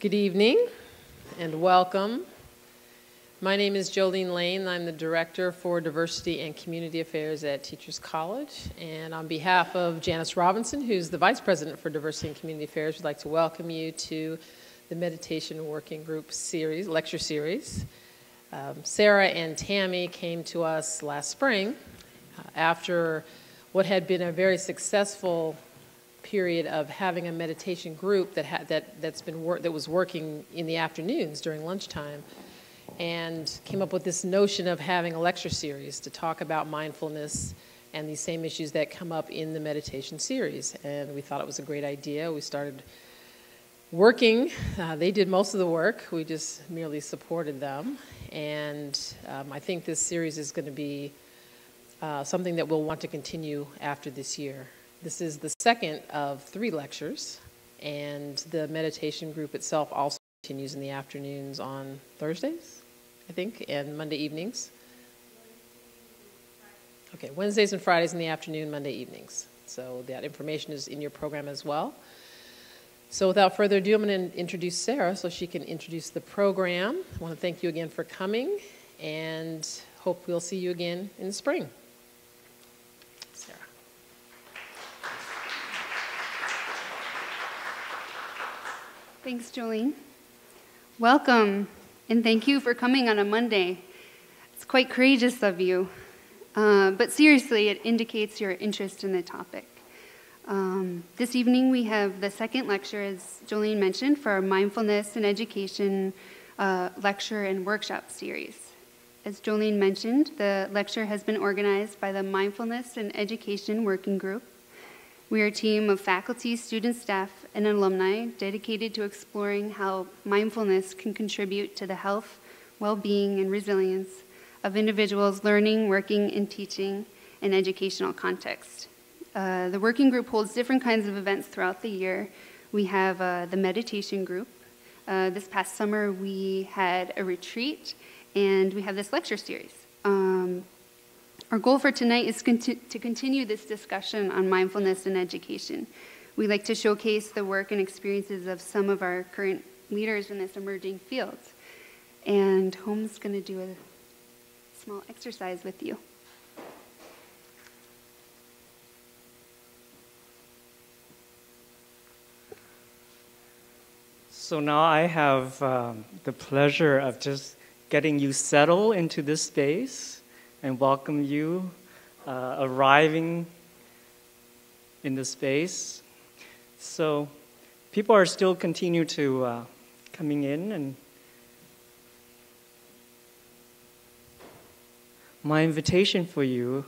Good evening and welcome. My name is Jolene Lane. I'm the Director for Diversity and Community Affairs at Teachers College. And on behalf of Janice Robinson, who's the Vice President for Diversity and Community Affairs, we'd like to welcome you to the Meditation Working Group series, lecture series. Sarah and Tammy came to us last spring after what had been a very successful period of having a meditation group that was working in the afternoons during lunchtime, and came up with this notion of having a lecture series to talk about mindfulness and these same issues that come up in the meditation series. And we thought it was a great idea. We started working. They did most of the work. We just merely supported them. And I think this series is going to be something that we'll want to continue after this year. This is the second of 3 lectures, and the meditation group itself also continues in the afternoons on Thursdays, I think, and Monday evenings. Okay, Wednesdays and Fridays in the afternoon, Monday evenings. So that information is in your program as well. So without further ado, I'm going to introduce Sarah so she can introduce the program. I want to thank you again for coming, and hope we'll see you again in the spring. Sarah. Thanks, Jolene. Welcome, and thank you for coming on a Monday. It's quite courageous of you, but seriously, it indicates your interest in the topic. This evening, we have the second lecture, as Jolene mentioned, for our Mindfulness and Education lecture and workshop series. As Jolene mentioned, the lecture has been organized by the Mindfulness and Education Working Group. We are a team of faculty, students, staff, and alumni dedicated to exploring how mindfulness can contribute to the health, well-being, and resilience of individuals learning, working, and teaching in educational context. The working group holds different kinds of events throughout the year. We have the meditation group. This past summer, we had a retreat, and we have this lecture series. Our goal for tonight is to continue this discussion on mindfulness and education. We like to showcase the work and experiences of some of our current leaders in this emerging field. And Home's going to do a small exercise with you. So now I have the pleasure of just getting you settled into this space and welcome you arriving in the space. So people are still continue to coming in, and my invitation for you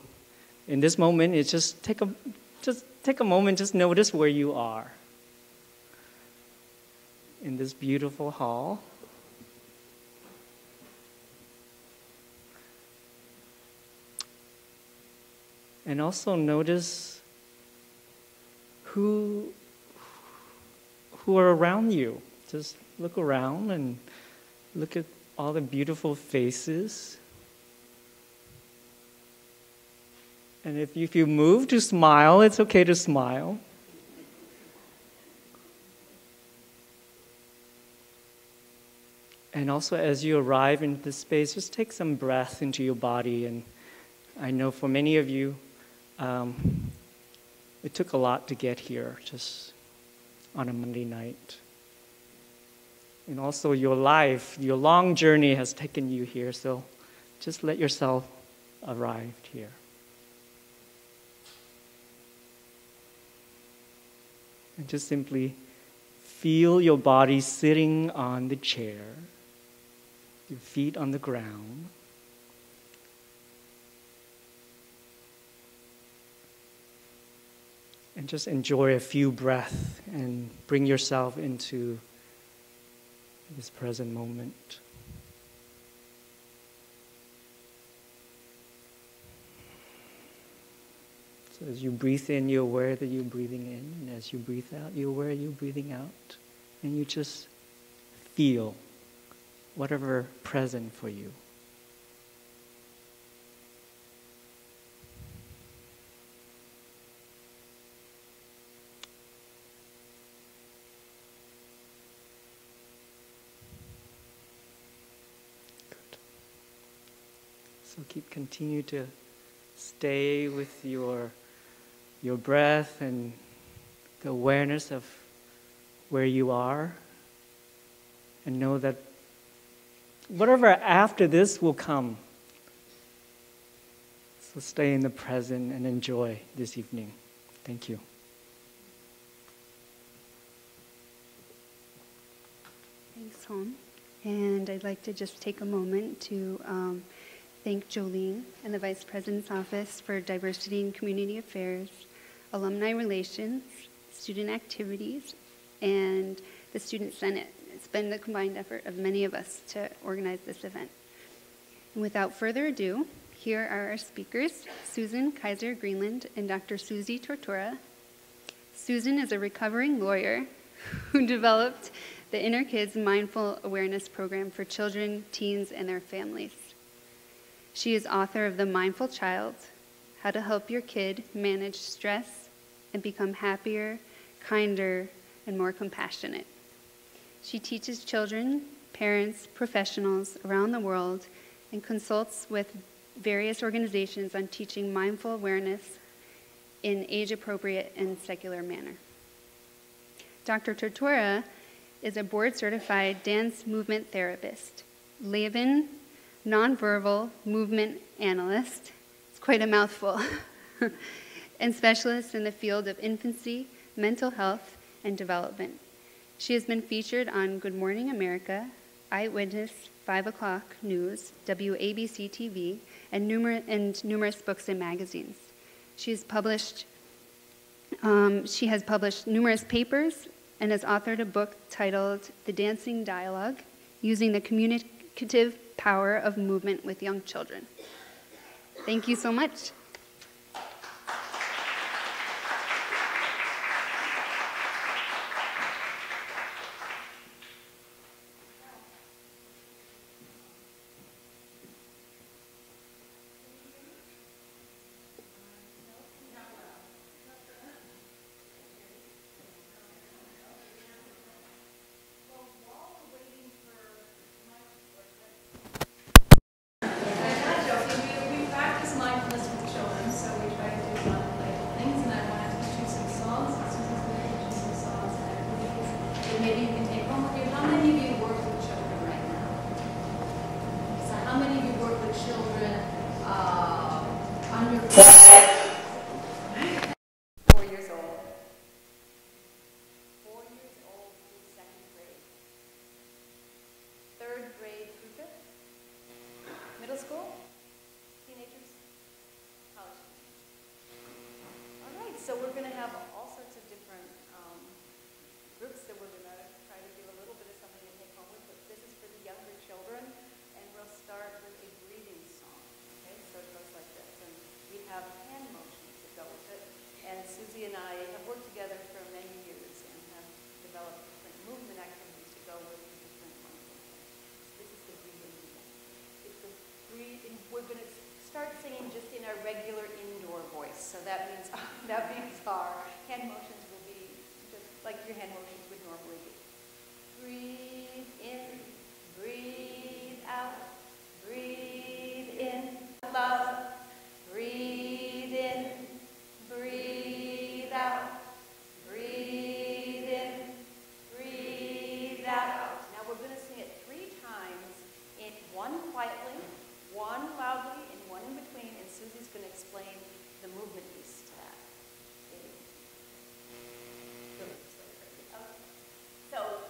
in this moment is just take a moment, just notice where you are in this beautiful hall. And also notice who are around you. Just look around and look at all the beautiful faces. And if you move to smile, it's okay to smile. And also as you arrive into this space, just take some breath into your body. And I know for many of you, it took a lot to get here just on a Monday night. And also your life, your long journey has taken you here, so just let yourself arrive here. And just simply feel your body sitting on the chair, your feet on the ground. And just enjoy a few breaths and bring yourself into this present moment. So as you breathe in, you're aware that you're breathing in. And as you breathe out, you're aware you're breathing out. And you just feel whatever present for you. So continue to stay with your breath and the awareness of where you are, and know that whatever after this will come. So stay in the present and enjoy this evening. Thank you. Thanks, Hom. And I'd like to just take a moment to thank Jolene and the Vice President's Office for Diversity and Community Affairs, Alumni Relations, Student Activities, and the Student Senate. It's been the combined effort of many of us to organize this event. And without further ado, here are our speakers, Susan Kaiser Greenland and Dr. Suzi Tortora. Susan is a recovering lawyer who developed the Inner Kids Mindful Awareness Program for children, teens, and their families. She is author of The Mindful Child, How to Help Your Kid Manage Stress and Become Happier, Kinder, and More Compassionate. She teaches children, parents, professionals around the world, and consults with various organizations on teaching mindful awareness in age-appropriate and secular manner. Dr. Tortora is a board-certified dance movement therapist, Laban nonverbal movement analyst, it's quite a mouthful, and specialist in the field of infancy, mental health, and development. She has been featured on Good Morning America, Eyewitness, 5 O'Clock News, WABC TV, and numerous books and magazines. She has published numerous papers and has authored a book titled The Dancing Dialogue, Using the Communicative Power of Movement with Young Children. Thank you so much. So we're going to have all sorts of different groups that we're going to try to do a little bit of something to take home with, but this is for the younger children, and we'll start with a breathing song. Okay, so it goes like this, and we have hand motions to go with it, and Suzi and I have worked together for many years and have developed different movement activities to go with the different mindful things. This is the breathing movement. It's the breathing. We're going to start singing just in our regular indoor voice. So that means our hand motions will be just like your hand motions would normally be. Breathe in, breathe out, breathe in, love, breathe in, breathe out, breathe in, breathe out. Now we're going to sing it 3 times, one quietly, one loudly, and one in between, and Suzi's going to explain the movement piece to that. So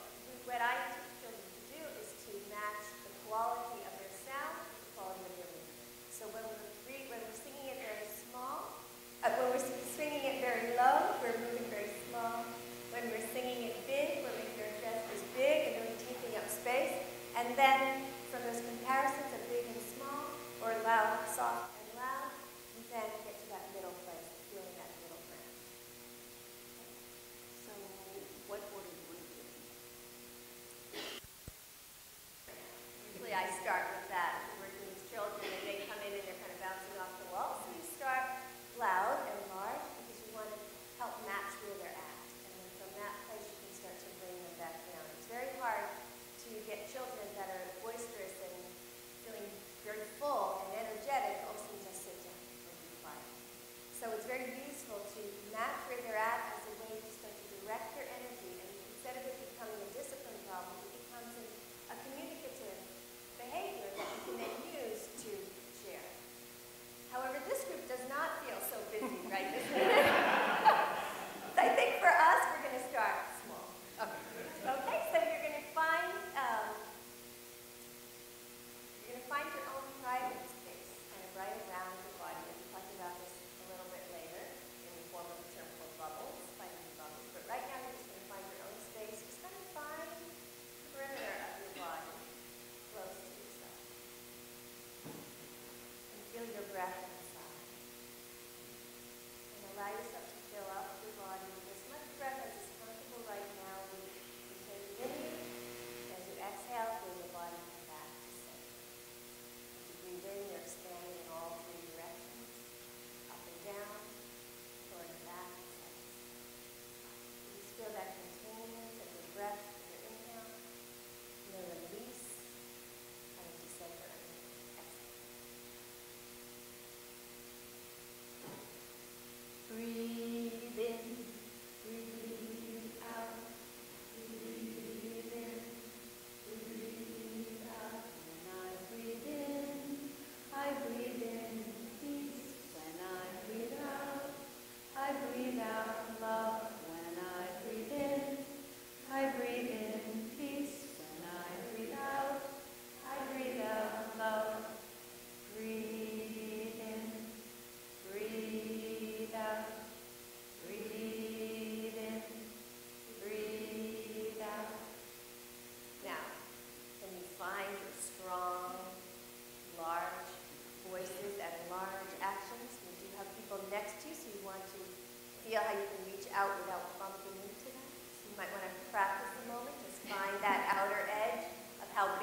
what I teach children to do is to match the quality of their sound with the quality of their movement. So when we're singing it very small, when we're singing it very low, we're moving very small. When we're singing it big, we're making our chest as big and really taking up space. And then from those comparisons of big and small, or loud, soft, and loud, we then get to that middle place, feeling that middle ground. So what order do you want to do? Usually I start with that, working with children, and they come in and they're kind of bouncing off the wall. So you start loud and large because you want to help match where they're at. And then from that place you can start to bring them back down. It's very hard to get children that are boisterous and feeling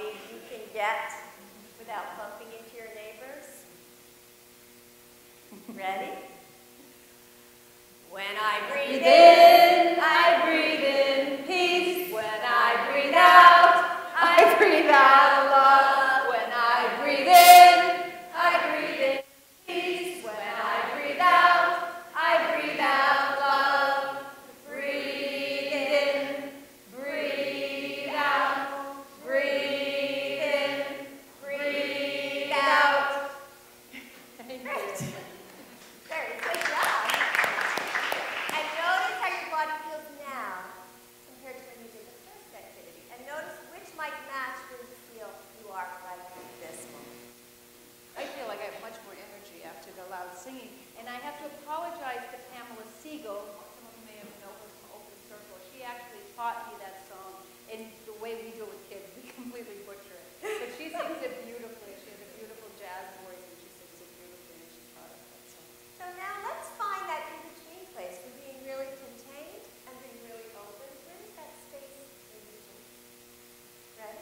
quality you can get without bumping into your neighbors? Ready? When I breathe in, I breathe in peace. When I breathe out, I breathe out love. When I breathe in, I breathe in peace. When I breathe out, I breathe out love. Breathe in, breathe out, breathe in, breathe out. Great. Very good job. And notice how your body feels now compared to when you did the first activity. And notice which might match where you feel you are right at this moment. I feel like I have much more energy after the loud singing. And I have to apologize to Pamela Siegel. Some of you may have known her from Open Circle. She actually taught me that song. And the way we do it with kids, we completely butcher it. But she sings it beautifully. She has a beautiful jazz voice, and she sings it beautifully, and she taught us that song. So now let's find that in-between place for being really contained and being really open. Where is that space in between? Ready?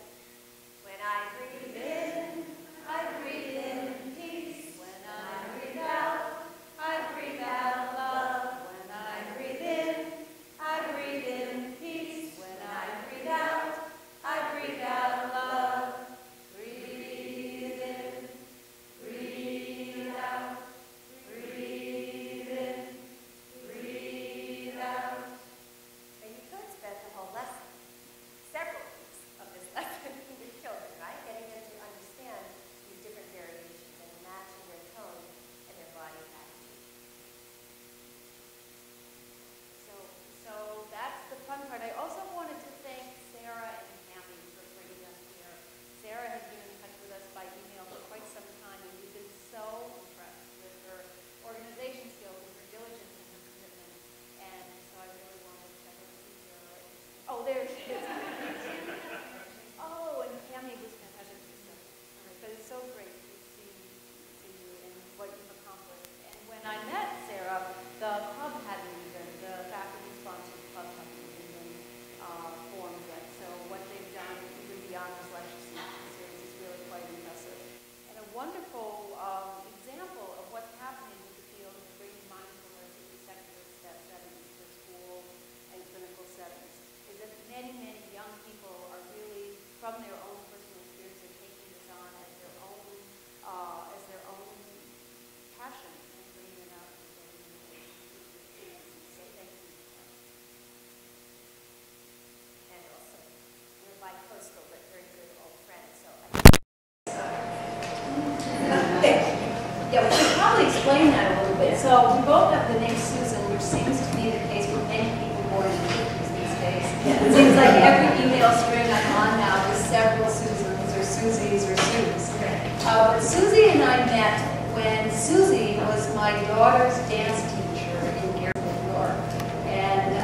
When I breathe in, I breathe in peace. When I breathe out, I breathe out love. When I breathe in, I breathe in peace. When I breathe out, I breathe out love. Breathe in, breathe out, breathe in, breathe out. And you could spend the whole lesson, several weeks of this lesson with children, right? Getting them to understand these different variations and matching their tone and their body attitude. So that's the fun part. I also wanted to thank Sarah and Tammy for bringing us here. Sarah has been in touch with us by email for quite some time, and we've been so impressed with her organization skills and her diligence and her commitment. And so I really wanted to check in with Sarah. Oh, there she is. Oh, and Tammy was fantastic too. All right, but it's so great to see you and what you've accomplished. And when I met Sarah, the club hadn't even, the faculty-sponsored club hadn't even formed yet. So what they've done, even beyond this lecture series, is really quite impressive. And a wonderful example of what's happening with the field of bringing mindfulness into secular settings for school and clinical settings is that many, many young people are really, from their own personal experience, are taking this on as their own passion and bringing it out. So thank you. And also, we're bi-coastal, but very good old friends, so I Yeah, we should probably explain that a little bit. So we both have the name Susan, which seems to be the case with many people born in the 50s these days. It seems like every email string I'm on now is several Susans or Suzis or Sues. But Susie and I met when Susie was my daughter's dance teacher in Gary, New York. And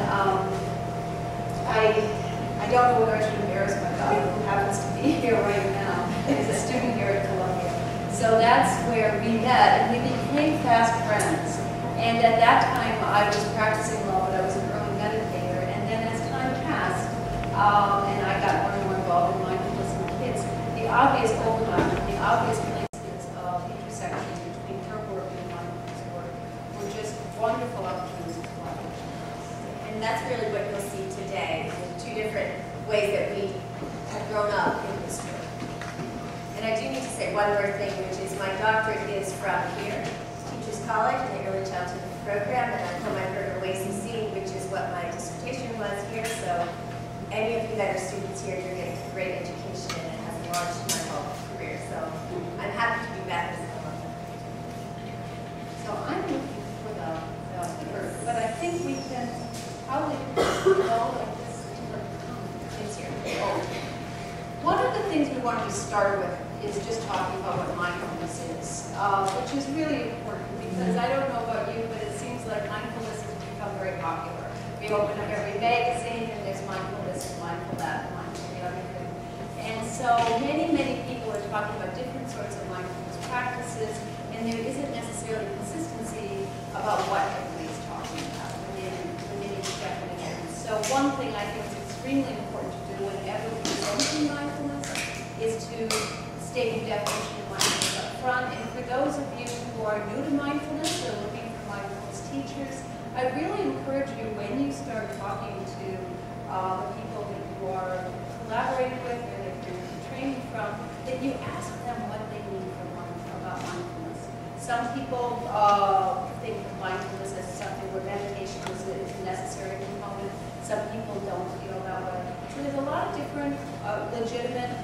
I don't know whether I should embarrass my daughter, who happens to be here right now. She's a student here at Columbia. So that's where we met, and we became fast friends. And at that time, I was practicing law, but I was an early meditator. And then as time passed, and I got more and more involved in mindfulness with kids, the obvious overlap, the obvious places of intersection between her work and mindfulness work were just wonderful opportunities to collaborate. And that's really what you'll see today, the two different ways that we have grown up in this work. And I do need to say one more thing, which is my doctorate is from here, Teachers College in the Early Childhood Program, and I'm from my program OACC, which is what my dissertation was here. So any of you that are students here, you're getting a great education, and it has enlarged my whole career. So I'm happy to be back as an alumna. So I'm looking for the paper, but I think we can probably go like this. It's here. One of the things we wanted to start with is just talking about what mindfulness is, which is really important because I don't know about you, but it seems like mindfulness has become very popular. We open up every magazine and there's mindfulness and mindful that and mindful the other thing. And so many, many people are talking about different sorts of mindfulness practices, and there isn't necessarily consistency about what everybody's talking about within each definition. So one thing I think is extremely important to do whenever we're presenting mindfulness is stating definition of mindfulness up front. And for those of you who are new to mindfulness or looking for mindfulness teachers, I really encourage you when you start talking to the people that you are collaborating with or that you're training from, that you ask them what they mean about mindfulness. Some people think of mindfulness as something where meditation is a necessary component. Some people don't feel that way. So there's a lot of different legitimate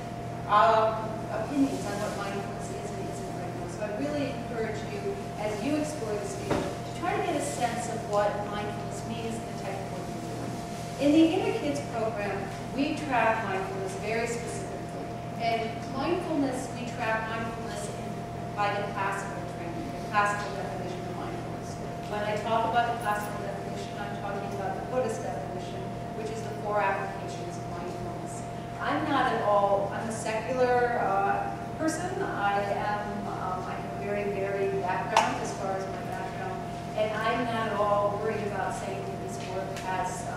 opinions on what mindfulness is and isn't right now. So I really encourage you, as you explore this field, to try to get a sense of what mindfulness means and the type of work you're doing. In the Inner Kids program, we track mindfulness very specifically. And mindfulness, we track mindfulness by the classical training, the classical definition of mindfulness. When I talk about the classical definition, I'm talking about the Buddhist definition, which is the 4 applications of mindfulness. I'm not at all, I'm a secular person. I have a very varied background as far as my background, and I'm not at all worried about saying that this work has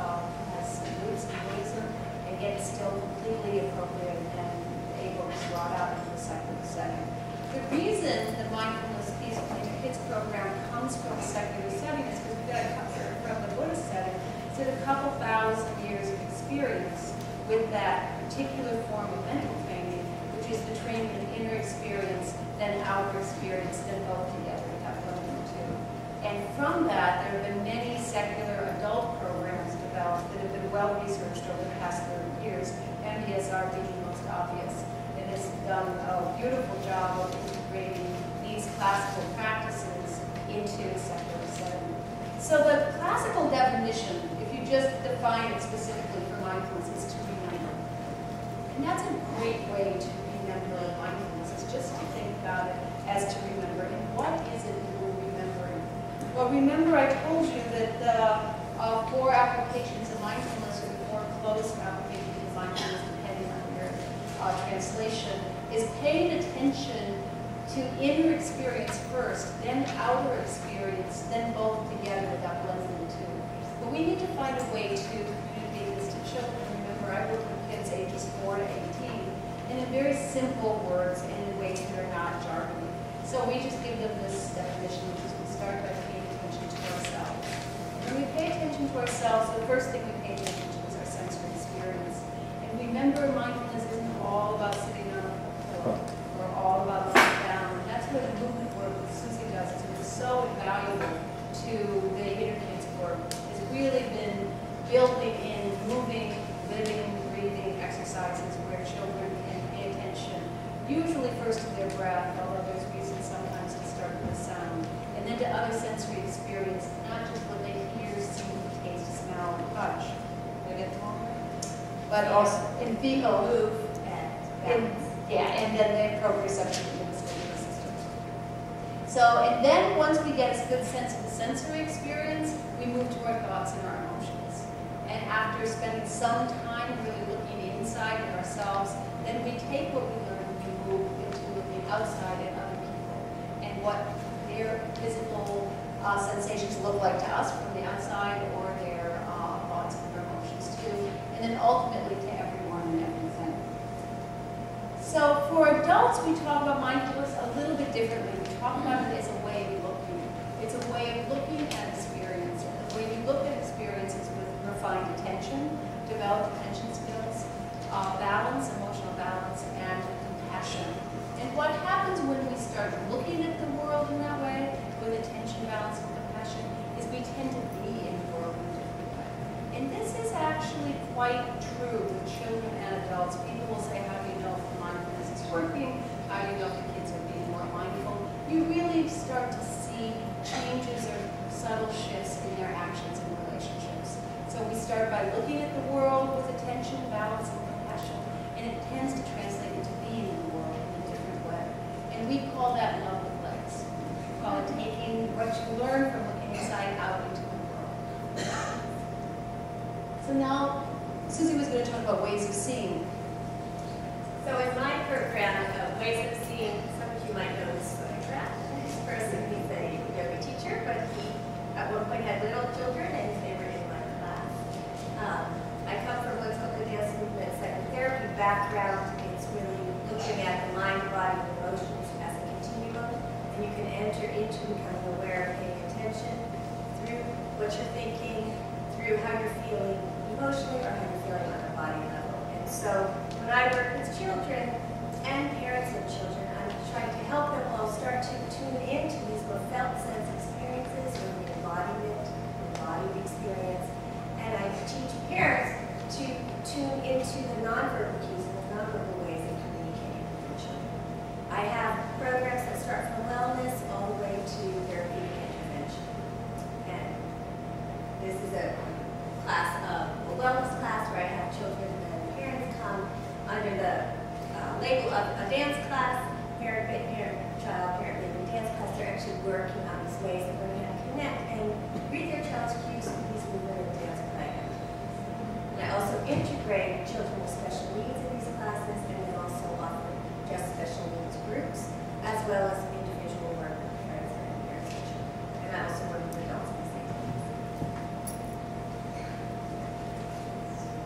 roots in Buddhism, and yet it's still completely appropriate and able to be brought out into a secular setting. The reason the mindfulness piece in the kids program comes from a secular setting is because we've got to come from the Buddhist setting. It's a couple thousand years of experience with that particular form of mental training, which is the training of inner experience, then outer experience, then both together, that one and two. And from that, there have been many secular adult programs developed that have been well researched over the past 30 years, MBSR being the most obvious. It has done a beautiful job of integrating these classical practices into a secular setting. So the classical definition, if you just define it specifically for mindfulness, is to remember. And that's a great way to remember mindfulness, is just to think about it as to remember. And what is it that we're remembering? Well, remember I told you that the 4 applications of mindfulness, or the 4 close applications of mindfulness, depending on your translation, is paying attention to inner experience first, then outer experience, then both together, that blends into 2. But we need to find a way to communicate this to children. Remember, I work with kids ages 4 to 18, and in very simple words and in ways that are not jargony. So we just give them this definition, which is we start by paying attention to ourselves. When we pay attention to ourselves, the first thing we pay attention to is our sensory experience. And remember, mindfulness isn't all about sitting on a pillow or all about lying down. And that's where the movement work that Suzi does is so invaluable to the Inner Kids work. It's really been building in moving, living, breathing exercises where children can pay attention, usually first to their breath, although there's reason sometimes to start with sound, and then to other sensory experience, not just what they hear, see, taste, smell, and touch. Did I get them all right? But also in fecal, Move and and then the proprioception in the vestibular system. So, and then once we get a good sense of the sensory experience, we move to our thoughts and our emotions. And after spending some time really looking inside at ourselves, then we take what we learn and we move into looking outside at other people and what their physical sensations look like to us from the outside, or their thoughts and their emotions too, and then ultimately to everyone and everything. So for adults, we talk about mindfulness a little bit differently. We talk about it as a way of looking. It's a way of looking at experience. And the way we look at experiences with refined attention, developed attention skills, balance, emotional balance, and compassion. And what happens when we start looking at the world in that way, with attention, balance, and compassion, is we tend to be in the world in a different way. And this is actually quite true with children and adults. People will say, how do you know if mindfulness is working? How do you know if the kids are being more mindful? You really start to see changes or subtle shifts in their actions and relationships. So we start by looking at the world with attention, balance, and compassion, and it tends to translate into being in the world in a different way. And we call that love with legs. We call it taking what you learn from looking inside out into the world. So now, Suzi was going to talk about ways of seeing. So in my program, Ways of Seeing, some of you might know this photograph. This person, he's a yoga teacher, but he at one point had little children and they were in my class. I come from what's called the dance movement psychotherapy background. It's really looking at the mind, body, and emotions as a continuum, and you can enter into becoming aware of paying attention through what you're thinking, through how you're feeling emotionally or how you're feeling on a body level. And so when I work with children and parents of children, I'm trying to help them all start to tune into these more felt sense experiences or the embodiment, embodied experience. And I teach parents to tune into the nonverbal cues and the nonverbal ways of communicating with their children. I have programs that start from wellness all the way to therapeutic intervention. And this is a class, a wellness class where I have children and parents come under the label of a dance class, parent, child, parent, baby dance class. They're actually working on these ways that we're going to connect and read their child's cues with these movement and dance play. And I also integrate children with special needs in these classes, and then also offer just special needs groups, as well as individual work with parents and parents of children. And I also work with adults in the same place.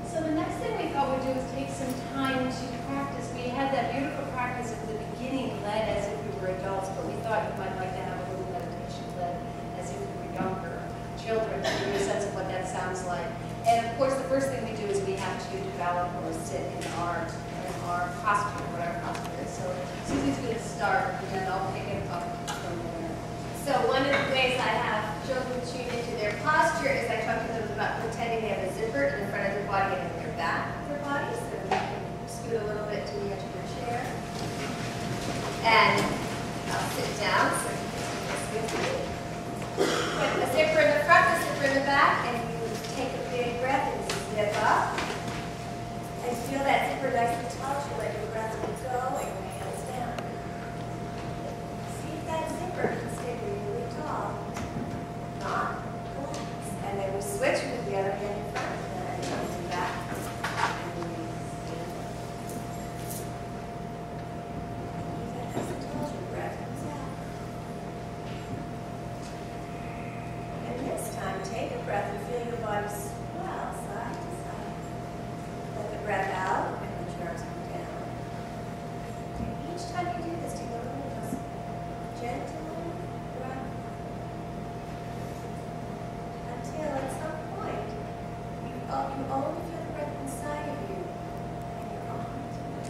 So the next thing we thought we'd do is take some time to practice. We had that beautiful practice at the beginning led as if we were adults, but we thought you might like to have a little meditation led as if we were younger children to give you a sense of what that sounds like. And of course, the first thing we do is we have to develop or sit in our posture, what our posture is. So Susie's going to start, and then I'll pick it up from there. So one of the ways I have children tune into their posture is I talk to them about pretending they have a zipper in the front of their body and in their back of their body. So you can scoot a little bit to the edge of your chair. And I'll sit down so you can see this with me. Put a zipper in the front, a zipper in the back, and you take a big breath and zip up. And feel that zipper nice and taut. You let your breath go and your hands down. See if that zipper can stay really tall. Not relax. And then we switch with the other hand in front. And then I come back. And release. Keep that nice and tall. Your breath comes out. And this time, take a breath and feel your body swell side to side. Let the breath out and let your arms come down. And each time you do this, take a little just gentle breath until at some point you only feel the breath inside of you and you're on to it.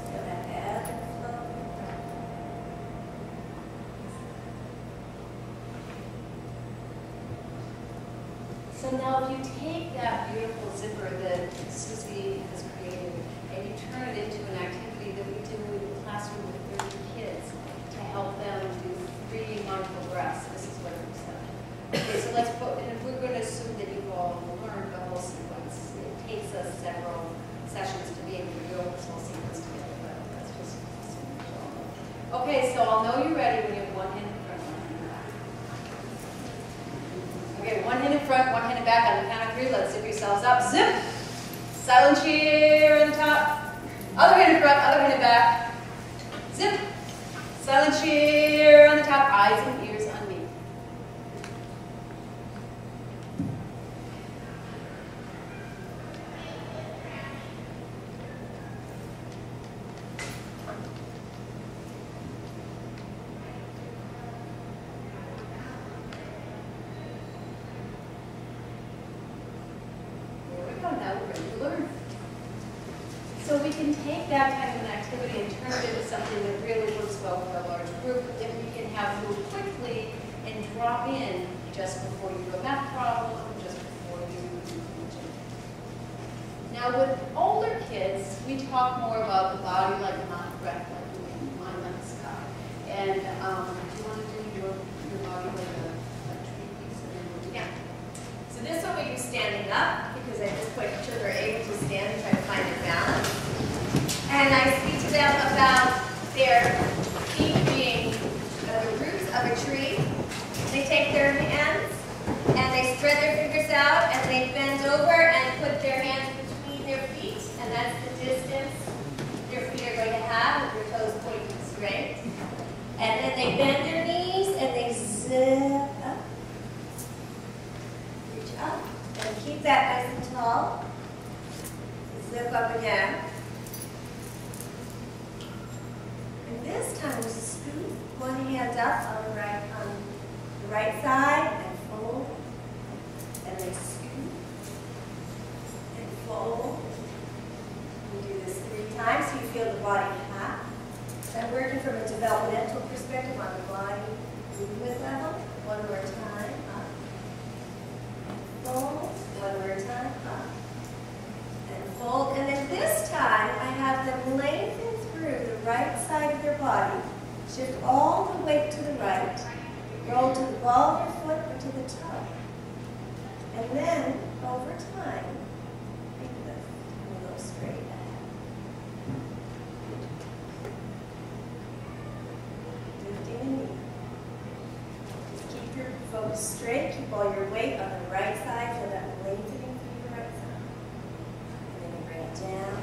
Feel that ebb and flow of your breath. So now if you take that beautiful zipper that Susie has created and you turn it into an activity that we do in the classroom with 30 kids to help them do 3 mindful breaths. This is what we said. Okay, so let's put, and if we're going to assume that you've all learned the whole sequence, it takes us several sessions to be able to do this whole sequence together, but that's just assuming you all know. Okay, so I'll know you're ready when you have one hand in front, one hand in back. Okay, one hand in front, one hand in back. On the count of 3, let's zip yourselves up. Zip. Silent cheer on the top. Other hand in front, other hand in back. Zip. Silent cheer on the top. Eyes and ears on me. Now we're ready to learn. So we can take that kind of an activity and turn it into something that really works well for a large group that we can have move quickly and drop in just before you do a math problem, just before you do teaching. Now with older kids, we talk more about the body like a non-breath, like doing mind like a sky. And do you want to do your body like a tree piece and then we'll do that? So this one we do standing up, because at this point children are able to stand and try to find their balance. And I speak to them about their feet being the roots of a tree. They take their hands and they spread their fingers out and they bend over and put their hands between their feet, and that's the distance their feet are going to have with their toes pointing straight. And then they bend their that nice and tall. Zip up again. And this time we scoop one hand up on the right side and fold. And then scoop and fold. We do this 3 times so you feel the body hack. I'm working from a developmental perspective on the body movement level. One more time, up. And fold. One more time, up. And fold. And then this time, I have them lengthen through the right side of their body. Shift all the weight to the right. Roll to the ball of your foot or to the toe. And then, over time, big lift and go straight ahead. Lifting the knee. Just keep your focus straight. Keep all your weight on the right side so that lengthening through your right side. And then you bring it down.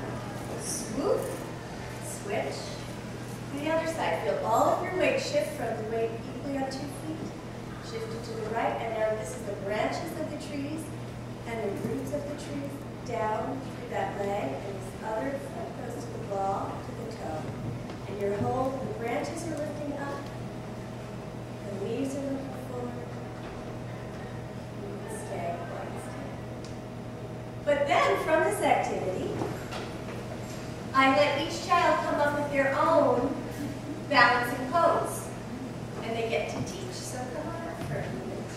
Swoop. Switch. To the other side. Feel all of your weight shift from the weight equally onto your feet. Shift it to the right. And now this is the branches of the trees and the roots of the trees down through that leg. And this other foot goes to the ball, to the toe. And your whole, the branches are lifting up. The leaves are looking forward. You can stay, quite stay. But then, from this activity, I let each child come up with their own balancing pose. And they get to teach, so come on up for a minute.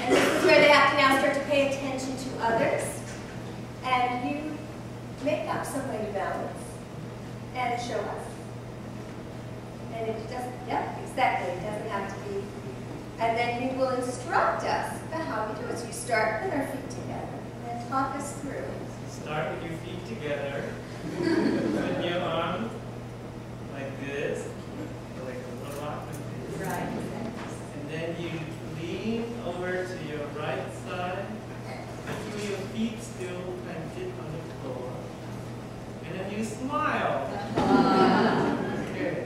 And this is where they have to now start to pay attention to others. And you make up some way to balance and show us. And it doesn't, yep, exactly, it doesn't have to be. And then you will instruct us about how we do it. So you start with our feet together and talk us through. Start with your feet together. Put your arms like this, like a little rock. Right. And then you lean over to your right side. Until your feet still planted on the floor. And then you smile. Good.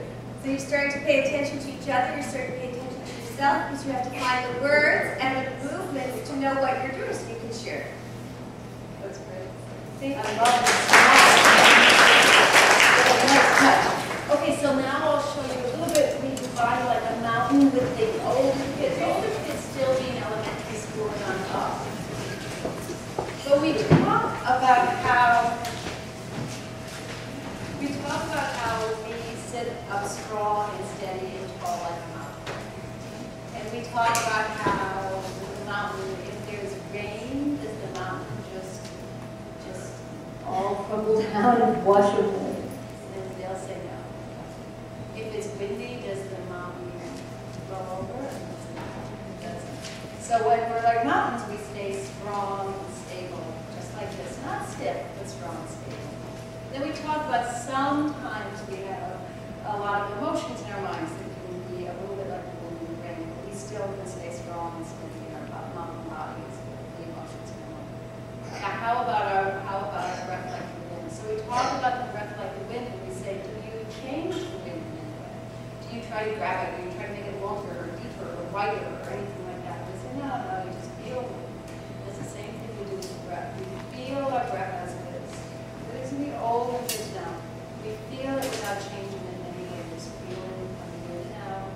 So you're starting to pay attention to each other, you're starting to pay attention to yourself, because you have to find the words and the movements to know what you're doing so you can share. That's great. See? I love Nice touch. Okay, so now I'll show you a little bit. We divide like a mountain with the older kids. The older kids still being elementary school and on top. So we talk about how we sit up strong and steady and tall like a mountain. And we talk about how the mountain, if there's rain, does the mountain just all crumble down and wash away? And they'll say no. If it's windy, does the mountain roll over? It doesn't. So when we're like mountains, we stay strong and stable, just like this. Not stiff, but strong and stable. Then we talk about sometimes we have a lot of emotions in our minds that can be a little bit like the wind and the rain, but we still can stay strong and steady in our mountain bodies, the emotions in our mind. Now, how about our breath like the wind? So we talk about the breath like the wind, and we say, do you change the wind in any way? Do you try to grab it? Do you try to make it longer or deeper or wider or anything like that? We say, no, you just feel the wind. It's the same thing we do with the breath. We feel our breath as it is. It isn't the old and just now. We feel it without changing it in any way. Just feel it coming in and out.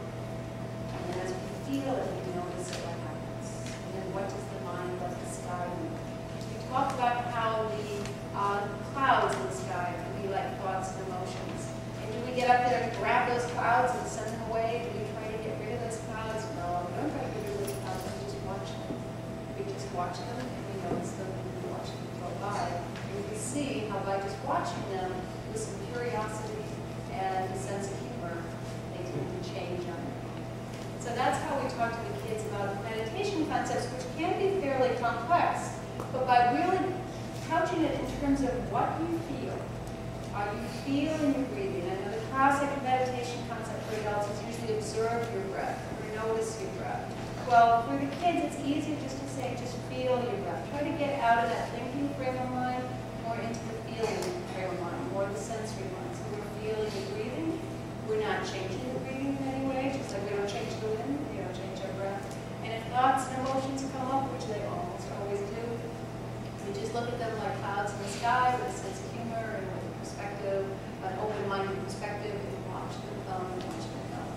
And then as we feel it, we notice what happens. And then what does the mind of the sky do? We talk about how the clouds in the sky can be like thoughts and emotions. And do we get up there and grab those clouds and send them away? Do we try to get rid of those clouds? No, we don't try to get rid of those clouds. We just watch them. We just watch them and we notice them and we watch them go by. And we see how by just watching them with some curiosity and a sense of humor, they can change on their own. So that's how we talk to the kids about meditation concepts, which can be fairly complex, but by really couching it in terms of what you feel. Are you feeling your breathing? I know the classic meditation concept for adults is usually observe your breath or notice your breath. Well, for the kids, it's easier just to say, just feel your breath. Try to get out of that thinking frame of mind more into the feeling frame of mind, more the sensory mind. So we're feeling the breathing. We're not changing the breathing in any way, just like we don't change the wind, we don't change our breath. And if thoughts and emotions come up, which they sky with a sense of humor and with a perspective, an open-minded perspective, and watch the film and watch the film.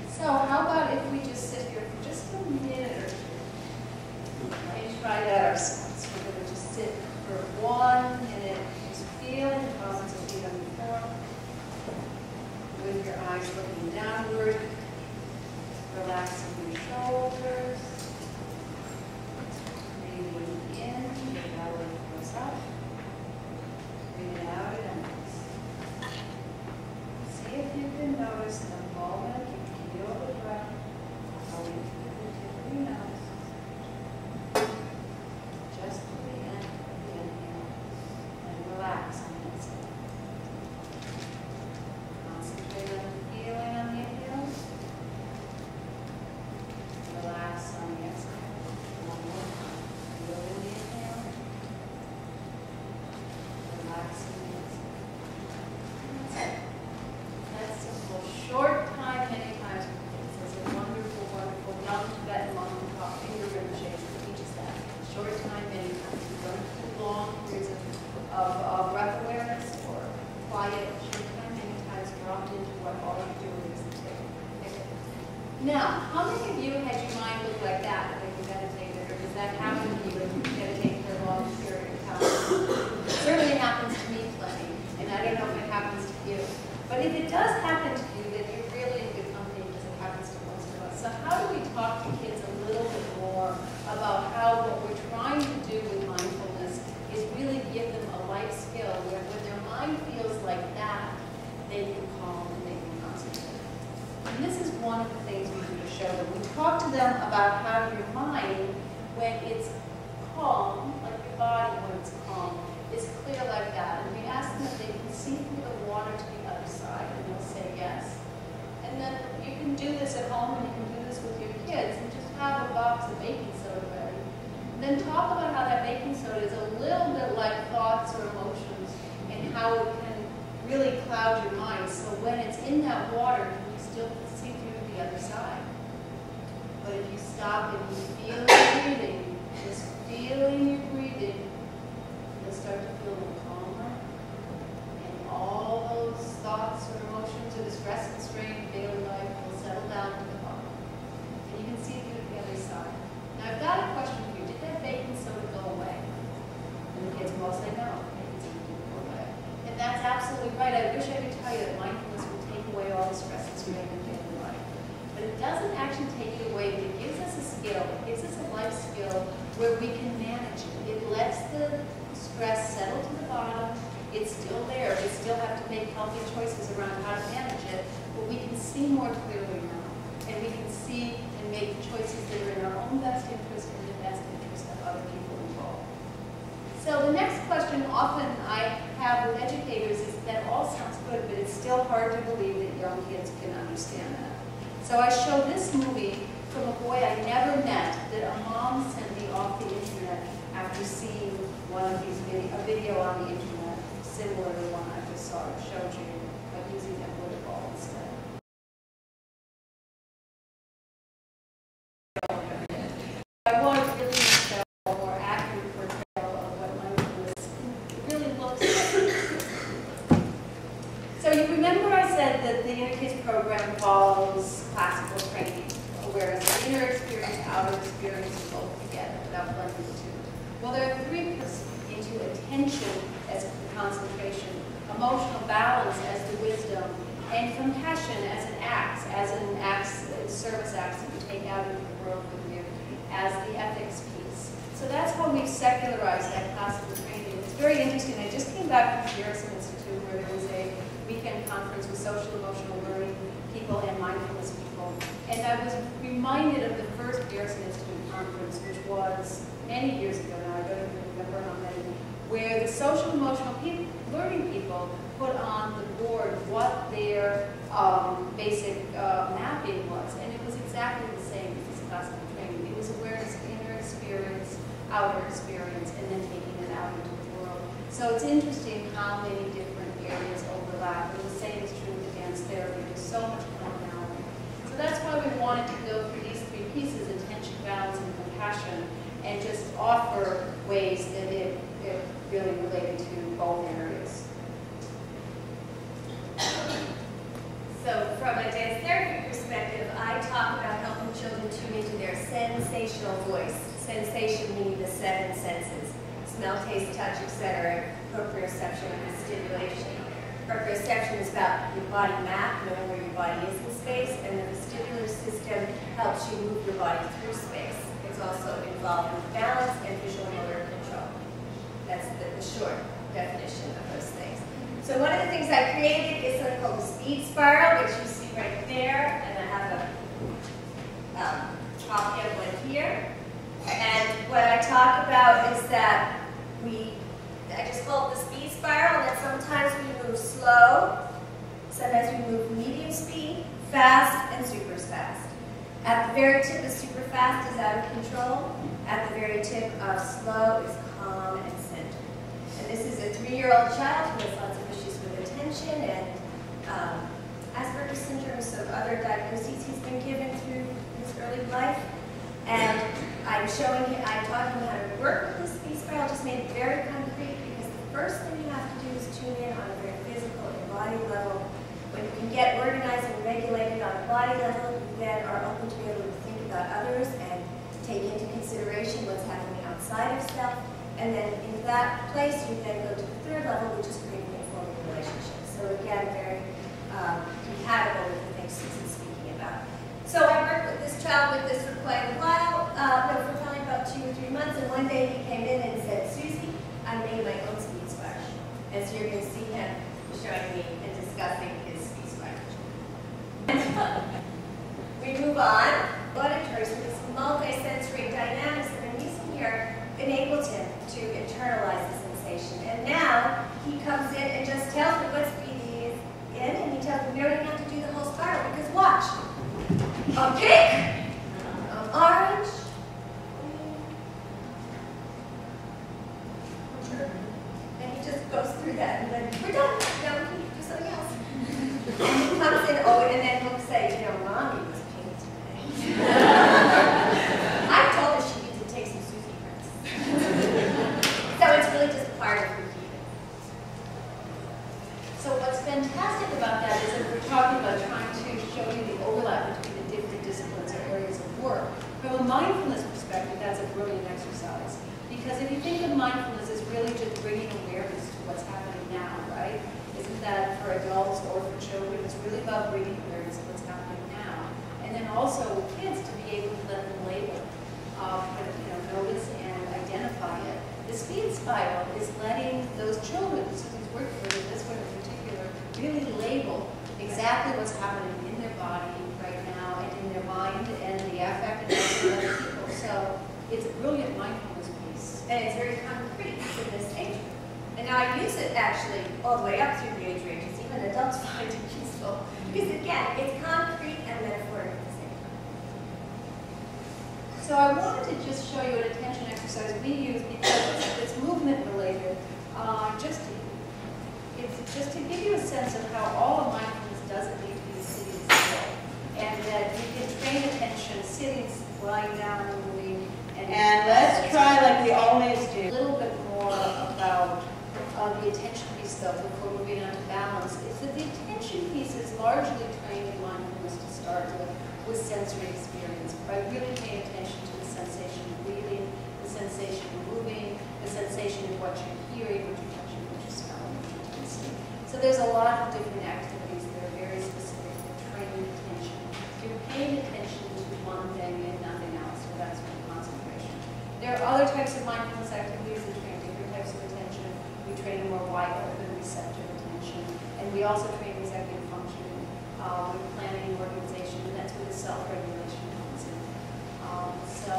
So how about if we just sit here for just a minute or two and try that ourselves. We're going to just sit for 1 minute, just feeling the palms of feet on the floor, with your eyes looking downward, relaxing your shoulders. Breathing in, your belly goes up. Breathe out, it ends. See if you can notice the moment you feel the breath going through the tip of your nose. Just to the end of the inhale. And relax on the exhale. Concentrate on the feeling on the inhale. Relax on the exhale. One more time. Feel in the inhale. Relax on the exhale. That's it. That's simple. Short time, many times with kids. There's a wonderful, wonderful young Tibetan monk called finger rinpoche who teaches that. Short time, many times. You don't do long periods of breath awareness or quiet. Short time, many times dropped into what all you're doing is the tick. Now, how many of you had your mind look like that when you meditated, or does that happen to you when you meditate for a long period of time? It certainly happens to me plenty, and I don't know if it happens to you. But if it does happen to you, then you're really in good company because it happens to most of us. So how do we talk to kids a little bit more about how what we're trying to do with mindfulness is really give them a life skill where when their mind feels like that, they can calm and they can concentrate. And this is one of the things we do to show them. We talk to them about how your mind, when it's calm, like your body when it's calm, is clear like that. And we ask them if they can see through the water to the other side, and they'll say yes. And then you can do this at home, and you can do this with your kids, and just have a box of baking soda ready. And then talk about how that baking soda is a little bit like thoughts or emotions, and how it can really cloud your mind. So when it's in that water, you still see through the other side. But if you stop and you feel your breathing, just feeling your breathing, you'll start to feel a little calmer. And all those thoughts or emotions or the stress and strain of daily life will settle down to the bottom. And you can see through the other side. Now I've got a question for you. Did that baking soda go away? And the kids will say no. Baking soda didn't go away. And that's absolutely right. I wish I could tell you that mindfulness would take away all the stress and strain of daily life. But it doesn't actually take it away, but it gives us a skill. It gives us a life skill where we can manage it. It lets the stress settle to the bottom. It's still there. We still have to make healthy choices around how to manage it, but we can see more clearly now. And we can see and make choices that are in our own best interest and the best interest of other people involved. So the next question often I have with educators is that all sounds good, but it's still hard to believe that young kids can understand that. So I show this movie from a boy I never met that a mom sent me off the internet after seeing one of these a video on the internet, similar to the one I just showed you, but using a wood ball instead. I want to really show a more accurate portrayal of what mindfulness really looks like. So you remember I said that the Inner Kids program follows classical training, whereas the inner experience, outer experience are both together without blending the two. Well, there are three pieces into attention as the concentration, emotional balance as the wisdom, and compassion as an service act that you take out into the world with you as the ethics piece. So that's how we've secularized that classical training. It's very interesting. I just came back from the Garrison Institute where there was a weekend conference with social emotional learning people and mindfulness people. And I was reminded of the first Garrison Institute conference, which was many years ago now, I don't even remember how many, where the social emotional learning people put on the board what their basic mapping was. And it was exactly the same as classical training. It was awareness of inner experience, outer experience, and then taking it out into the world. So it's interesting how many different areas overlap. And the same is true with dance therapy. There's so much commonality. So that's why we wanted to go through these three pieces, attention, balance, and compassion, and just offer ways that it really related So from a dance therapy perspective, I talk about helping children tune into their sensational voice. Sensation meaning the 7 senses. Smell, taste, touch, etc. Proprioception and stimulation. Proprioception is about your body map, knowing where your body is in space, and the vestibular system helps you move your body through space. It's also involved with balance and visual motor control. That's the short definition of those things. So one of the things I created is something called the speed spiral, which you see right there, and I have a copy of one here. And what I talk about is that I just call it the speed spiral, and that sometimes we move slow, sometimes we move medium speed, fast, and super fast. At the very tip of super fast is out of control. At the very tip of slow is calm and centered. And this is a 3-year-old child who has lots of issues with attention and Asperger's syndrome, some other diagnoses he's been given through his early life. And I'm talking how to work with this speed spiral, just made it very concrete, because the first thing you have to do is tune in on a very physical and body level. When you can get organized and regulated on a body level, you then are open to be able to think about others and take into consideration what's happening outside of self. And then in that place, you then go to the 3rd level, which is creating informal relationships. So again, very compatible with the things Susan's speaking about. So I worked with this child with this for quite a while, for probably about 2 or 3 months, and one day he came in and said, Susie, I made my own speed spiral. And so you're going to see him showing me and discussing his speed spiral. We move on. Auditory, so this multi-sensory dynamics that I'm using here enabled him to internalize the sensation. And now he comes in and just tells me what speed he is in, and he tells me we don't even have to do the whole spiral, because watch. A pink, orange, and he just goes through that, and then we're done. Now we can do something else. And he comes in, and then he'll say, Mommy was pink today. I told her she needs to take some Suzi prints. So it's really just part of routine. So what's fantastic about that is that we're talking about trying to show you the overlap between the different disciplines or areas of work. From a mindfulness perspective, that's a brilliant exercise. Because if you think of mindfulness as really just bringing awareness to what's happening now, right? Isn't that for adults or for children? It's really about bringing awareness of what's happening now. And then also with kids to be able to let them label, notice and identify it. The speed spiral is letting those children, Susan's working with this one in particular, really label exactly what's happening in their body right now and in their mind and the affect and of other people. So it's a brilliant mindfulness piece. And it's very concrete for this age group. And now I use it actually all the way up through the age ranges. Even adults find it useful. Because again, it's concrete and metaphoric at the same time. So I wanted to just show you an attention exercise we use because it's movement related. It's just to give you a sense of how all of mindfulness doesn't need to be sitting still. And that you can train attention sitting, lying down, moving. And let's try like we always do. A little bit more about the attention piece though before moving on to balance. Is that the attention piece is largely trained in mindfulness to start with sensory experience. By really paying attention to the sensation of breathing, the sensation of moving, the sensation of what you're hearing, what you're touching, what you're smelling, what you're tasting. So there's a lot of different activities that are very specific for training attention. You're paying attention to one thing and nothing else, so that's what concentration. There are other types of mindfulness activities that train different types of attention. We train more wide open receptive attention, and we also train executive functioning, with planning and organization, and that's where the self-regulation comes in. So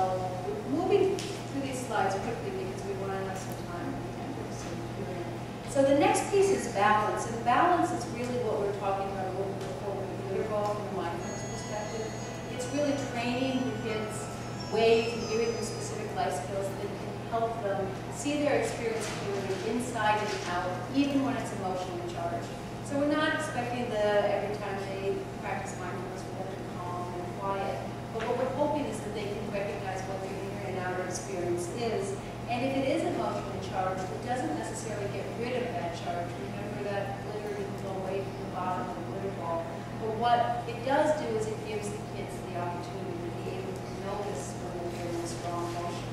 moving through these slides quickly because we want to have some time at the end of this period. So the next piece is balance, and balance is really what we're talking about a little bit before we get involved from a mindfulness perspective. It's really training the kids ways and giving them specific life skills that can help them see their experience clearly inside and out, even when it's emotionally charged. So we're not expecting every time they practice mindfulness for them to be calm and quiet, but what we're hoping is that they can recognize what their inner and outer experience is. And if it is emotionally charged, it doesn't necessarily get rid of that charge. Remember that glitter didn't go away from the bottom of the glitter ball. But what what it does do is it gives the kids the opportunity to be able to notice when they're feeling strong emotion.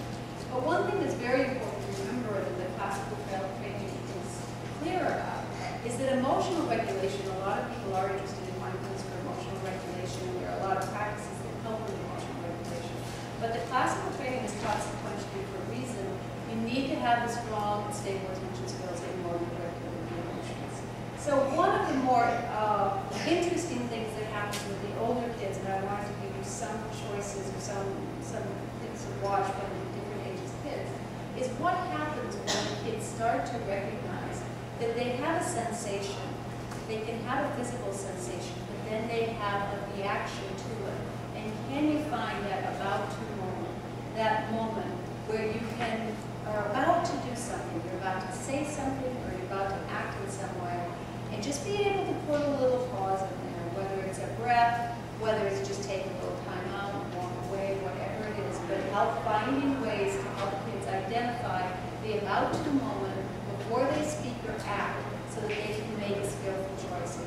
But one thing that's very important to remember that the classical training is clear about is that emotional regulation, a lot of people are interested in mindfulness for emotional regulation. There are a lot of practices that help with emotional regulation. But the classical training is taught sequentially for a reason. You need to have the strong and stable attention skills in order to regulate the emotions. So one of the more interesting things that happens with the older kids, and I wanted to give you some choices or some things to watch from the different ages kids, is what happens when the kids start to recognize that they have a sensation. They can have a physical sensation, but then they have a reaction to it. And can you find that about to moment, that moment where you are about to do something, you're about to say something, or you're about to act in some way, and just be able to put a little pause in there, whether it's a breath, whether it's just taking a little time out, walk away, whatever it is, but help finding ways to help kids identify the about to moment before they speak or act, so that they can make a skillful choice.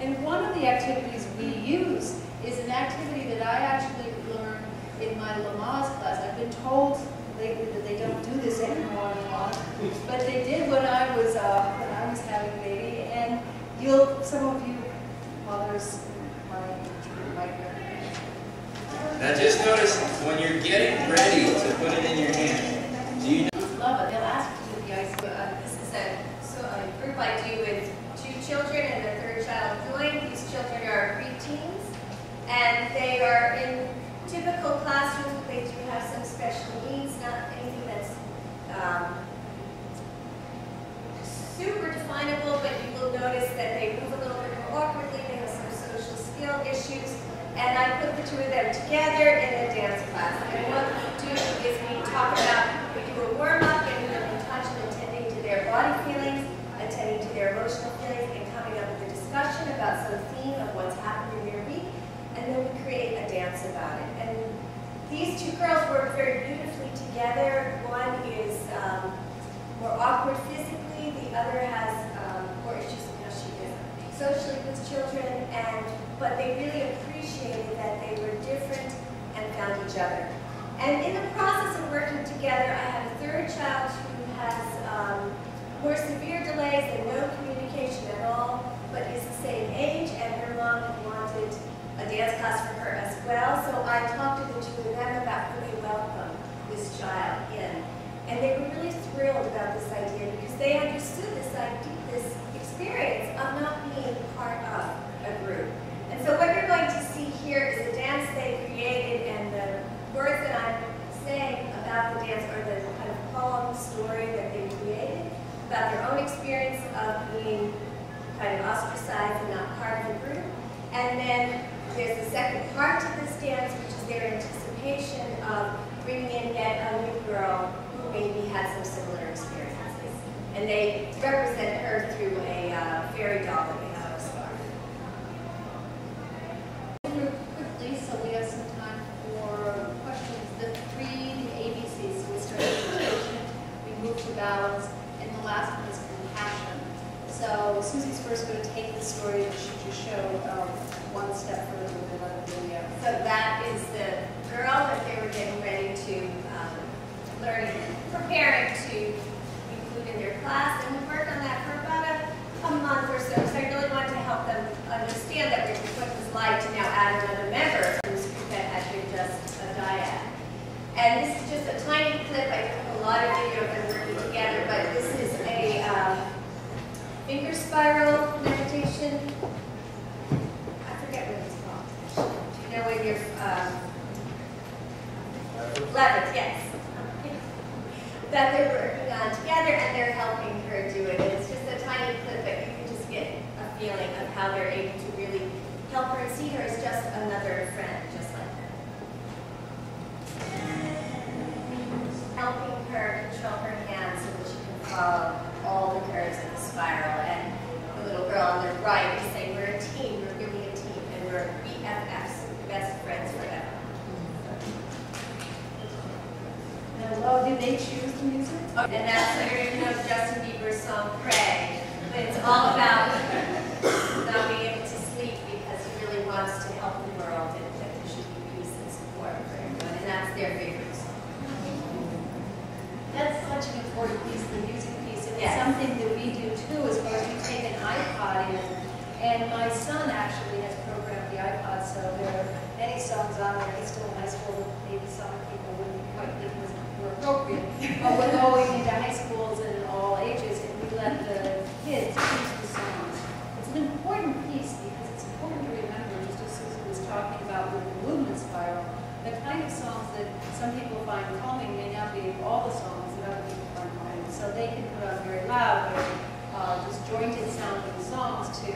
And one of the activities we use is an activity that I actually learned in my Lamaze class. I've been told lately that they don't do this anymore in Lamaze, but they did when I was having a baby. And some of you mothers, my grandparents. Now just notice when you're getting ready to put it in your hand, do you know? Love it. They'll ask you to do the ice. This is a group I do with 2 children and their third child joined. These children are preteens, and they are in typical classrooms. They do have some special needs, not anything that's super definable, but you will notice that they move a little bit more awkwardly. They have some social skill issues, and I put the 2 of them together in a dance class. And what we do is we talk about, we do a warm-up, getting them in touch and attending to their body feelings, attending to their emotional feelings, and coming up with a discussion about some theme of what's happened in their week, and then we create a dance about it. And these 2 girls work very beautifully together. One is more awkward physically, the other has more issues because she is socially with children, but they really appreciated that they were different and found each other. And in the process of working together, I have a third child who has more severe delays and no communication at all, but is the same age, and her mom wanted a dance class for her as well. So I talked to the 2 of them about who they welcome this child in. And they were really thrilled about this idea because they understood this experience of not being part of a group. And so what you're going to see here is a dance they created, and the words that I'm saying about the dance are the kind of poem story that they created about their own experience of being kind of ostracized and not part of a group. And then there's the second part to this dance, which is their anticipation of bringing in yet a new girl who maybe had some similar experiences. And they represent her through a fairy doll that we have as far. Quickly, so we have some time for questions. The ABCs. So we started with patient, we moved to balance, and the last one is compassion. So Suzi's first going to take the story that she just showed one step further than another video. So that is the girl that they were getting ready to learn, preparing to include in their class, and we worked on that for about a month or so. So I really wanted to help them understand that what it was like to now add another member from this group that had been just a dyad. And this is just a tiny clip. I took a lot of video of them working together, but this is a finger spiral meditation. I forget what it's called. Do you know when you're levels, yes. That they're working on together, and they're helping her do it. And it's just a tiny clip, but you can just get a feeling of how they're able to really help her and see her as just another friend, just like her. Helping her control her hands so that she can follow all the curves of the spiral. And the little girl on the right is saying, we're a team, we're really a team, and we're BFFs, best friends forever. Oh, did they choose the music? And that's the version of Justin Bieber's song, Pray. But it's all about not being able to sleep because on there. He's still in high school. Maybe some people wouldn't quite think were appropriate. But we're going into high schools and all ages, and we let the kids choose the songs. It's an important piece because it's important to remember, just as Susan was talking about with the movement spiral, the kind of songs that some people find calming may not be all the songs that other people find calming. So they can put on very loud, very disjointed sounding songs to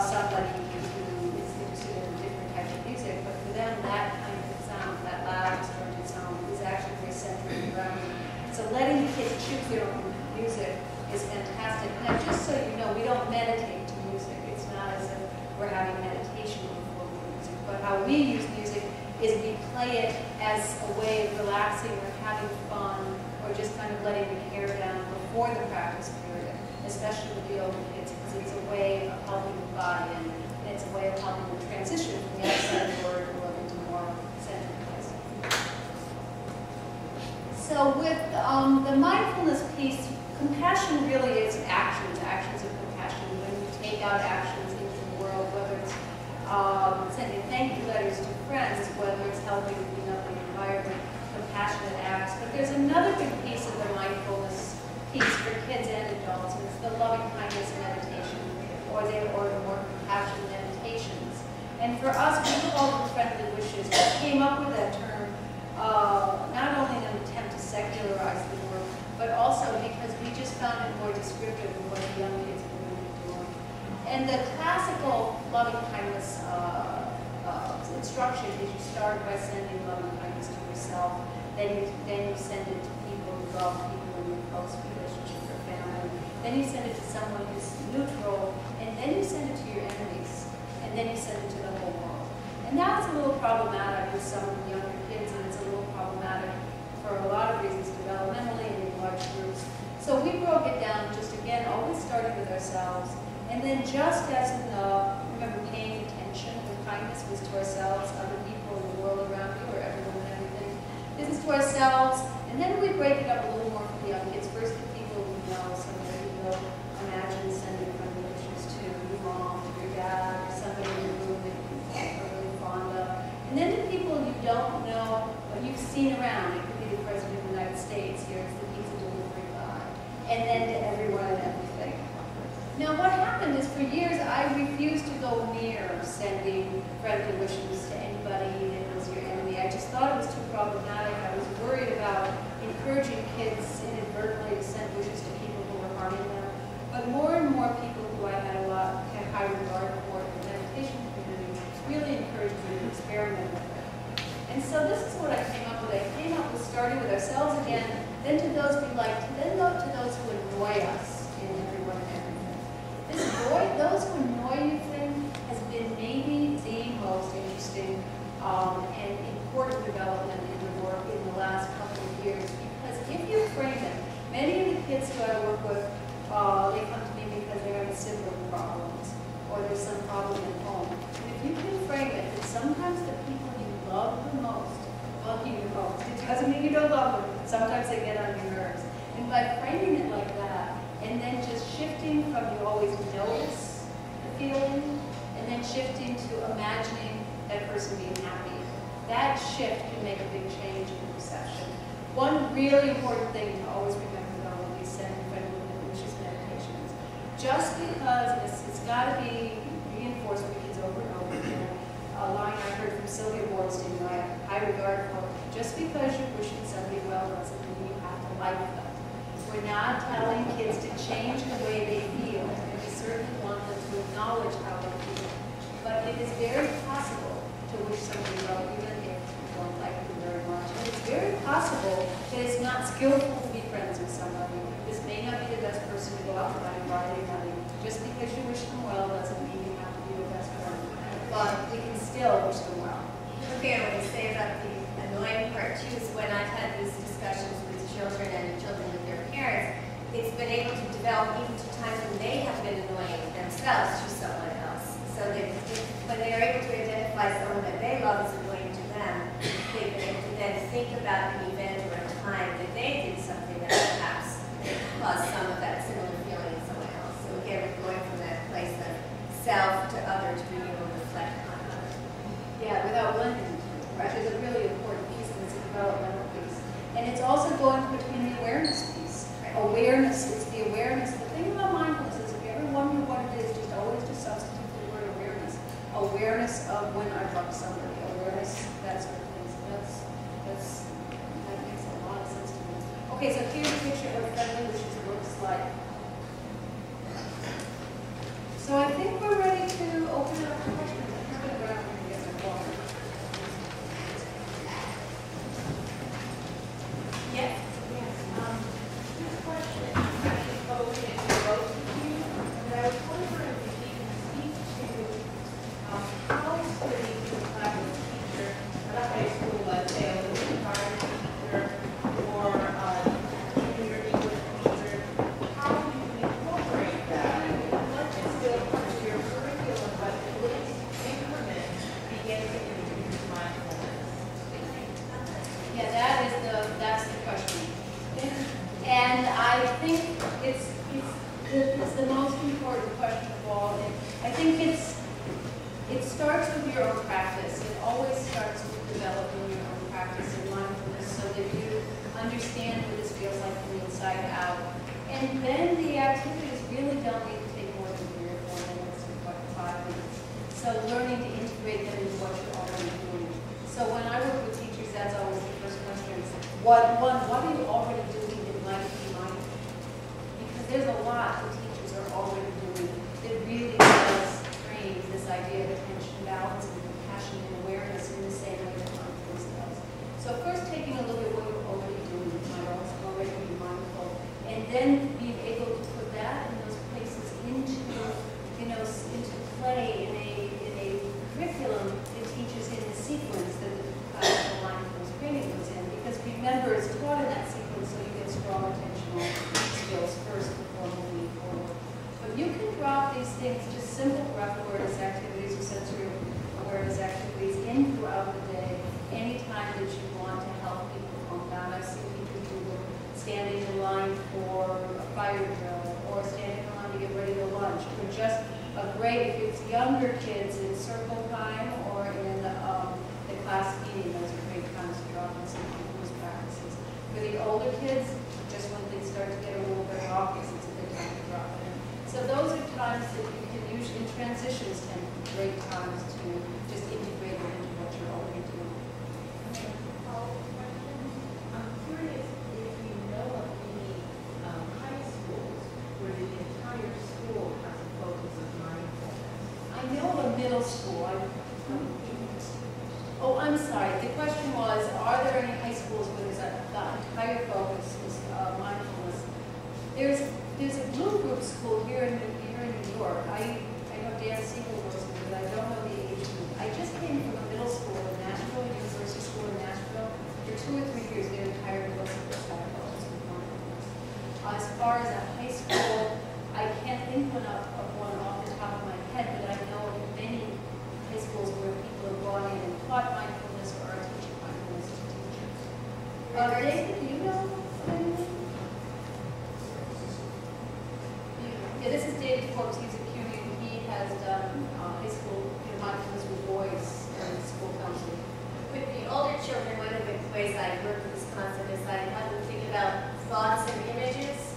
somebody who is interested in a different type of music. But for them, that kind of sound, that loud, disjointed sound, is actually very centered and grounding. So letting the kids choose their own music is fantastic. Now, just so you know, we don't meditate to music. It's not as if we're having meditation before music. But how we use music is we play it as a way of relaxing or having fun or just kind of letting the hair down before the practice period, especially with the older kids, because it's a way of helping the body in, and it's a way of helping them transition from the outside word world into more centered place. So with the mindfulness piece, compassion really is actions of compassion. When you take out actions into the world, whether it's sending thank you letters to friends, whether it's helping clean up the environment, compassionate acts. But there's another big piece of the mindfulness piece for kids and adults, and it's the loving kindness meditation, or the more compassion meditations. And for us, we call them friendly wishes. We came up with that term not only in an attempt to secularize the work, but also because we just found it more descriptive of what the young kids were really doing. And the classical loving kindness instruction is you start by sending loving kindness to yourself, then you send it to people you love, people in your close relationship or family, then you send it to someone who's neutral, and then you send it to your enemies, and then you send it to the whole world. And that's a little problematic with some of the younger kids, and it's a little problematic for a lot of reasons, developmentally and in large groups. So we broke it down just, again, always starting with ourselves, and then just as in the, remember, paying attention with kindness was to ourselves, other people in the world around you, or everyone and everything. This is to ourselves, and then we break it up a little more for the young kids. First, the people we know, somebody you will imagine sending friendly wishes to your mom, or your dad, or somebody in the room that you're really fond of. And then the people you don't know, but you've seen around. It could be the President of the United States, here it's the pizza delivery guy. And then to everyone and everything. Now what happened is for years I refused to go near sending friendly wishes to anybody that was your enemy. I just thought it was too problematic. I was worried about encouraging kids inadvertently to send wishes to people who were harming them. But more and more people who I had high regard for in the meditation community really encouraged me to experiment with it. And so this is what I came up with. I came up with starting with ourselves again, then to those we like, then to those who annoy us in everyone and everything. Those who annoy you thing has been maybe the most interesting and important development in the work in the last couple of years. Because if you frame it, many of the kids who I work with, they come to me because they're having sibling problems or there's some problem at home. And if you can frame it that sometimes the people you love the most love you the most. It doesn't mean you don't love them. Sometimes they get on your nerves. And by framing it like that, and then just shifting from you always notice the feeling, and then shifting to imagining that person being happy, that shift can make a big change in perception. One really important thing to always remember though when we send friendly wishes meditations, just because it's got to be reinforced with kids over and over again. A line I heard from Sylvia Bornstein, who I have high regard for, just because you're wishing somebody well doesn't mean you have to like them. We're not telling kids to change the way they feel, and we certainly want them to acknowledge how they feel. But it is very possible to wish somebody well, even if you don't like them very much. And it's very possible that it's not skillful to be friends with somebody. This may not be the best person to go out with on a Friday night. Just because you wish them well doesn't mean you have to be your best friend. But we can still wish them well. One thing I want to say about the annoying part too is when I've had these discussions with children and children with their parents, it's been able to develop even to times when they have been annoying themselves to someone else. So that when they are able to identify someone that they love as annoying to them, they've been able to then think about an event or a time that they did something that perhaps caused some of that similar feeling in someone else. So again, we're going from that place of self to other to being able to reflect on others. Yeah, without blending. also going between the awareness piece. Awareness, it's the awareness. The thing about mindfulness is if you ever wonder what it is, just always just substitute for the word awareness. Awareness of when I love somebody, awareness, that sort of thing. So that makes a lot of sense to me. Okay, so here's a picture of what friendly wishes looks like. So I think we're ready to open it up for questions. I'm going to grab one and get my water. Yes. This question actually goes into both of you, and I was wondering if you can speak to how studying the class as a teacher at a high school, let's say a little guitar teacher or a junior English teacher, how you can incorporate that. What is still part of your curriculum, but at least increment begin to introduce mindfulness? Yeah, that's the question. And I think it's the most important question of all. And I think it starts with your own practice. It always starts with developing your own practice in mindfulness so that you understand what this feels like from the inside out. And then the activities really don't need to take more than 3 or 4 minutes or 5 minutes. So learning to integrate them into what you're already doing. So when I work with teachers, that's always the first question. What are you already doing that might be mindful? Because there's a lot that teachers are already doing that really does train this idea of attention, balance, and compassion and awareness in the same way that mindfulness does. So first taking a look at what you're already doing that might also already be mindful, and then being able to put that in those places into play in a curriculum that teaches in the sequence that the mindfulness training goes in. Because remember, it's taught in that sequence so you get strong attentional skills first before moving forward. But you can drop these things, just simple breath awareness activities or sensory awareness activities in throughout the day, anytime that you want to help people calm down. I've seen people do them standing in line for a fire drill, or standing in line to get ready to lunch, or just a great, if it's younger kids, in circle time or in the class meeting, those are great times to drop in some mindfulness practices. For the older kids, just when things start to get a little bit raucous, it's a good time to drop in. So those are times that you can use in transitions, and great times to just integrate them into what you're already doing. I'm curious if you know of any high schools where the entire school has a focus of mindfulness. I know of a middle school. Oh, I'm sorry. The question was, are there any high schools where there's the entire focus is mindfulness? There's a Blue Group school here in New York. I know Dan Siegel goes there, but I don't know the age group. I just came from a middle school in Nashville, University School in Nashville. For 2 or 3 years, their entire middle school was focused on mindfulness. As far as a high school, I can't think of one off the top of my head, but I know of many high schools where people have gone in and taught mindfulness or are teaching mindfulness to teachers. David, do you know of anything? Yeah, this is David Forbes. He's a CUNY. He has done high school mindfulness with boys and school counseling. With the older children, one of the ways I work with this concept is I have them think about thoughts and images,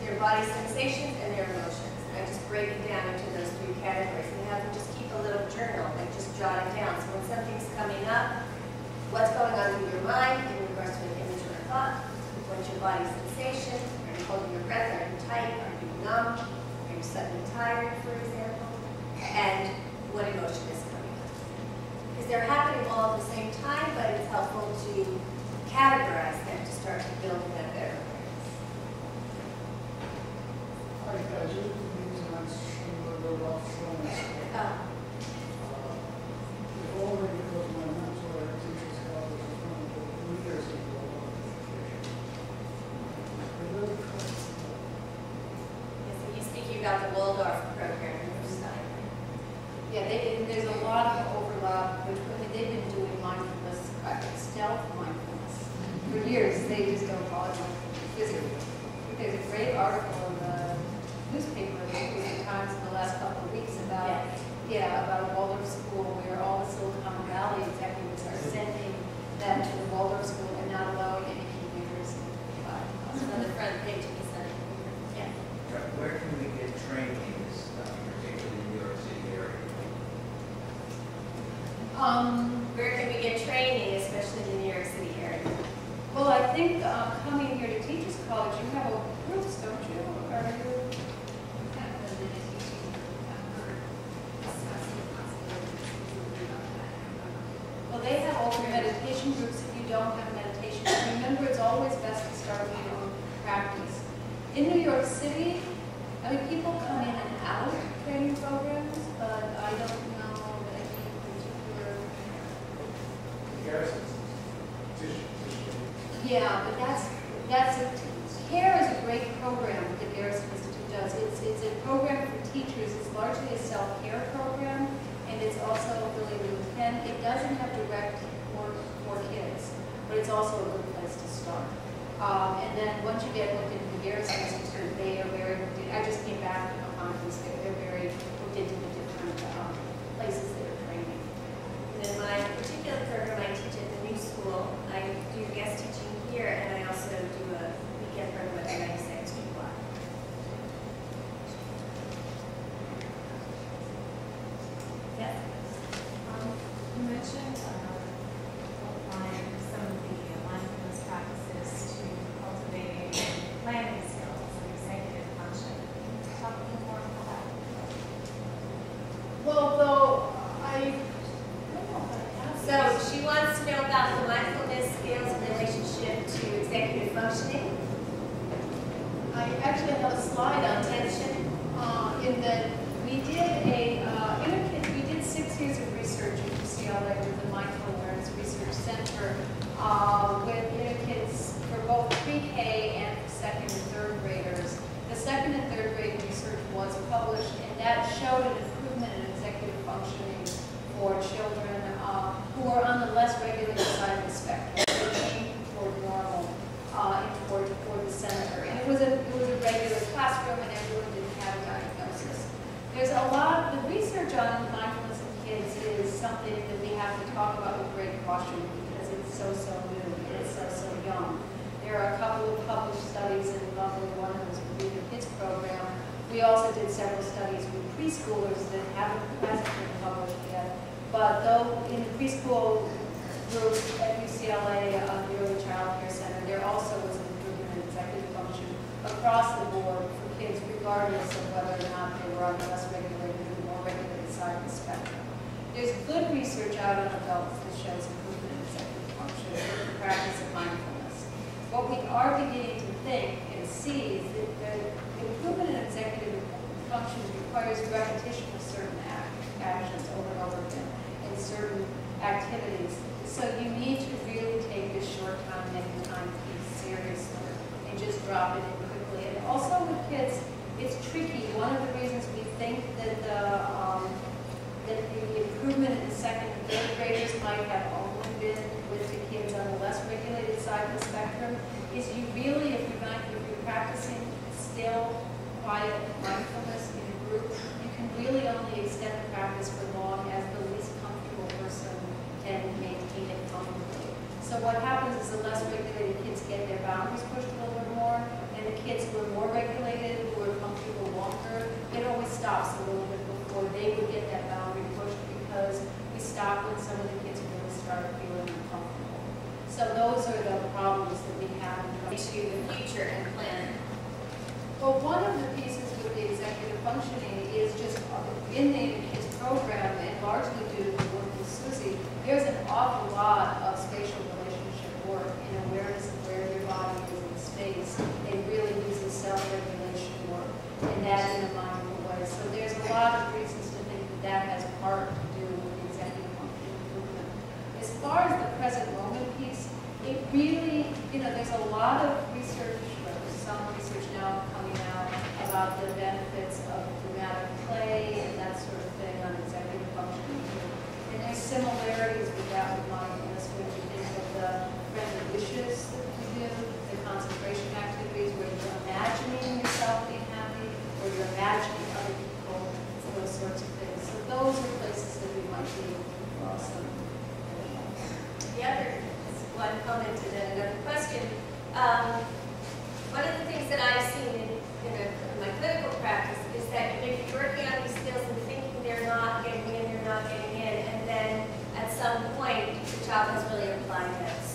their body sensations, and their emotions. I just break it down into those 3 categories, and have them just keep a little journal and just jot it down. So when something's coming up, what's going on in your mind in regards to an image or a thought? What's your body sensation? Are you holding your breath? Are you tight? Are you numb? Are you suddenly tired, for example? And what emotion is coming up? Because they're happening all at the same time, but it's helpful to categorize them to start to build that better awareness. Hi, guys. If only because my mentor at Teachers College is one of the leaders of global education. So you speak about the Waldorf program in your study. Yeah, there's a lot of overlap, which they've been doing mindfulness, stealth mindfulness. For years, they just don't call it mindfulness. There's a great article in the newspaper, the Times, in the last couple of weeks about about a Waldorf school where all the Silicon Valley executives are sending them to the Waldorf school and not allowing any behavior Where can we get training, especially in the New York City area? Well, I think coming here to Teachers College, you have open groups, don't you? Or you? Well, they have open meditation groups if you don't have meditation. Remember, it's always best to start with your own practice. In New York City, I mean, people come in and out of training programs, but I don't know of any particular. Yeah, but that's a CARE is a great program that the Garrison Institute does. It's a program for teachers. It's largely a self-care program, and it's also affiliated with Penn. It doesn't have direct work for kids, but it's also a good place to start. And then once you get hooked into the Garrison Institute, they are very hooked in. I just came back from a conference. They're very hooked into the different places that are training. And in my particular program, I teach at the new school. I do guest teaching here, and I also do a weekend program at the 96 Street Block. Yes? You mentioned applying some of the mindfulness practices to cultivating planning skills and executive function. Can you talk a little more about that? Well, though So she wants to know about the mindfulness skills in relationship to executive functioning. I actually have a slide on Attention. in that we did 6 years of research at UCLA with the Mindful Awareness Research Center with kids for both pre-K and second and third graders. The second and third grade research was published, and that showed an improvement in executive functioning for children who are on the less regulated side of the spectrum, toward normal, and toward the center. And it was a regular classroom, and everyone didn't have a diagnosis. There's a lot. The research on mindfulness in kids is something that we have to talk about with great caution because it's so new and it's so young. There are a couple of published studies, and lovely one of those would be the kids program. We also did several studies with preschoolers that hasn't been published yet. But though in the preschool group at UCLA, the Early Child Care Center, there also was an improvement in executive function across the board for kids, regardless of whether or not they were on the less regulated or the more regulated side of the spectrum. There's good research out on adults that shows improvement in executive function with the practice of mindfulness. What we are beginning to think and see is that the improvement in executive function requires repetition of certain actions over and over again in certain activities. So you need to really take this short time, many times seriously and just drop it in quickly. And also with kids, it's tricky. One of the reasons we think that the improvement in the second and third graders might have only been with the kids on the less regulated side of the spectrum is you really, if you're practicing still, quiet mindfulness in a group, you can really only extend the practice for long as the least comfortable person can maintain it comfortably. So what happens is the less regulated kids get their boundaries pushed a little bit more, and the kids who are more regulated, who are comfortable longer, it always stops a little bit before they would get that boundary pushed because we stop when some of the kids really start feeling uncomfortable. So those are the problems that we have in To the future and plan. Well, one of the pieces with the executive functioning is just in the kids program, and largely due to the work with Suzi, there's an awful lot of spatial relationship work in awareness of where your body is in space. It really uses self-regulation work, and that in a mindful way. So there's a lot of reasons to think that that has part to do with the executive function improvement. As far as the present moment piece, it really, there's a lot of research, some research now coming out about the benefits of dramatic play and that sort of thing on executive functioning. And there's similarities with that with mindfulness when you think of the friendly wishes that we do, the concentration activities where you're imagining yourself being happy, or you're imagining other people, those sorts of things. So those are places that we might be able to draw some. The other one comment and then another question. One of the things that I've seen in my clinical practice is that if you're working on these skills and thinking they're not getting in, and then at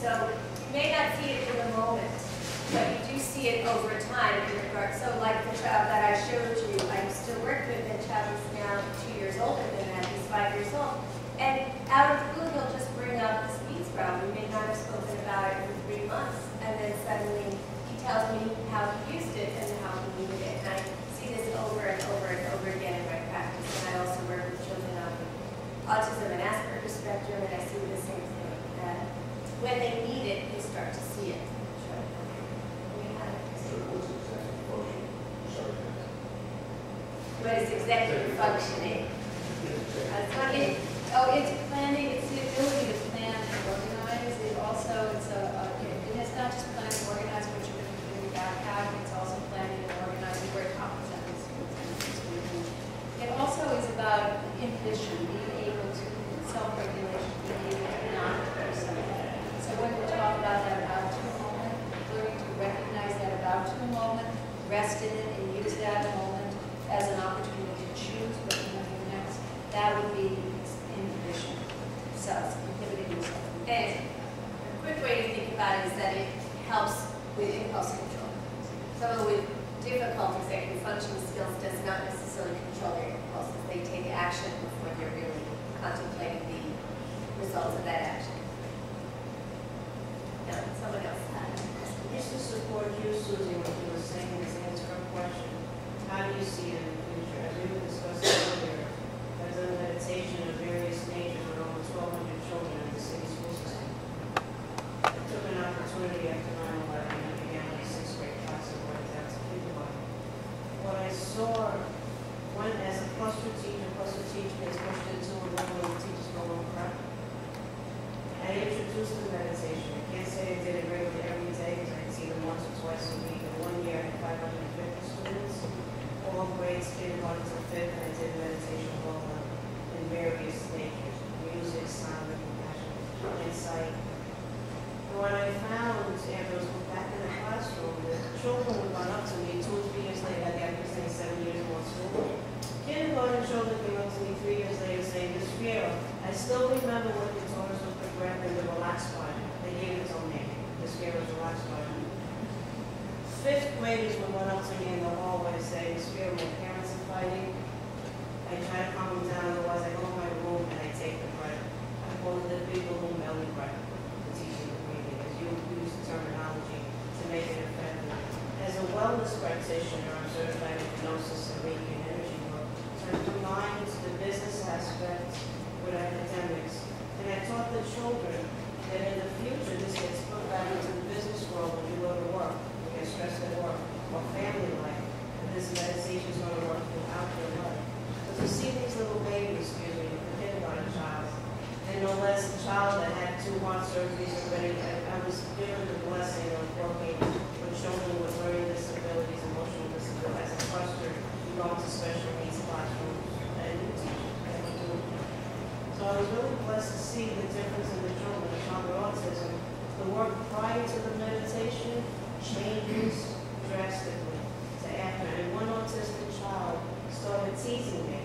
So you may not see it in the moment, but you do see it over time in regard. So like the child that I showed you, I'm still working with, the child is now 2 years older than that, he's 5 years old. And out of the blue, he'll just bring up the speed sprout. We may not have spoken about it for 3 months, and then suddenly he tells me how he used it and how he needed it. And I see this over and over and over again in my practice. And I also work with children on autism and Asperger's spectrum, and I see the same thing. When they need it, they start to see it. What is executive functioning? It's planning, it's the ability to plan and organize. It also, it's not just planning and organize what you're going to do in your backpack, it's also planning and organizing where it happens at the school. It also is about inhibition, being able to self-regulation, being able to not do something. So when we talk about that about to moment, learning to recognize that about to moment, rest in it, and use that moment as an opportunity to choose what you want to do next, that would be inhibition, inhibiting yourself. And a quick way to think about it is that it helps with impulse control. Someone with difficult executive functioning skills does not necessarily control their impulses. They take action before they're really contemplating the results of that action. Now, someone else had a question. Just to support you, Susie, what you were saying is answer her question. How do you see it in the future? As we were discussing earlier, I've done meditation of various natures with over 1,200 children in the city school system. I took an opportunity after 9/11 and I began my 6th grade class of what it's to think about. What I saw, one as a cluster teacher gets pushed into a level where the teachers go on crap. I introduced the meditation. I can't say I did it regularly every day because I see them once or twice a week. In 1 year, I had 550 students, all grades, kindergarten to 5th, and I did meditation all in various natures, music, sound, compassion, insight. And what I found after I was back in the classroom, the children would run up to me 2 or 3 years later, after saying 7 years more school. Kindergarten children came up to me 3 years later saying, Ms. Fiero, I still remember what you taught us with the breath and the relaxed body. They gave it its own name, Ms. Fiero's relaxed body. 5th graders would run up to me in the hallway and say, Ms. Fiero, my parents are fighting. I try to calm them down, otherwise I go in my room and I take the breath. I call it the big balloon belly breath, the teaching of breathing, as you use the terminology to make it effective. As a wellness practitioner, I'm certified in hypnosis and Reiki and energy work, so I combined the business aspect with academics. And I taught the children that in the future this gets put back into the business world when you go to work, you get stressed at work, or family life, and this meditation is going to work throughout your life. So to see these little babies, the kindergarten child, and no less a child that had 2 heart surgeries already, I was given the blessing of working with children with learning disabilities, emotional disabilities, as a cluster, we go into special needs classrooms and new teachers. So I was really blessed to see the difference in the children with child with autism. The work prior to the meditation changes drastically to after. And one autistic child started teasing me.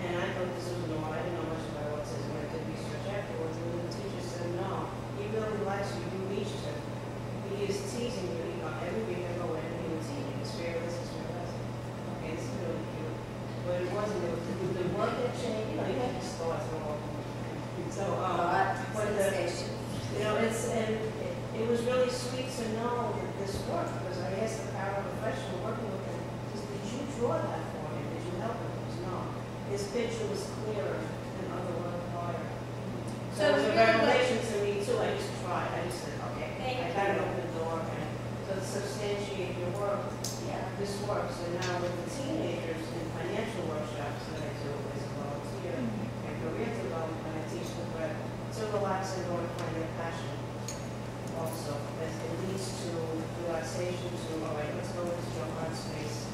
And I thought this was normal. I didn't know much about autism. I did research afterwards. And the teacher said, no, he really likes you. You reached him. He is teasing you. You know, every week I go in and he would tease me. It's fearless, it's fearless. Okay, this is really cute. But it wasn't. The work that changed, you know, you have to start small. So, it was really sweet to know that this worked because I asked the paraprofessional working with him, did you draw that for him? Did you help him? He goes, no. His picture was clearer than other work harder. So it was a revelation to me too. I just tried. I just said, okay, I got to open the door. And so to substantiate your work, this works. And now with the teenagers in financial workshops that I do as a volunteer and career development, I teach them to relax and go and find their passion. Also, as it leads to relaxation, to, all right, let's go into your heart space.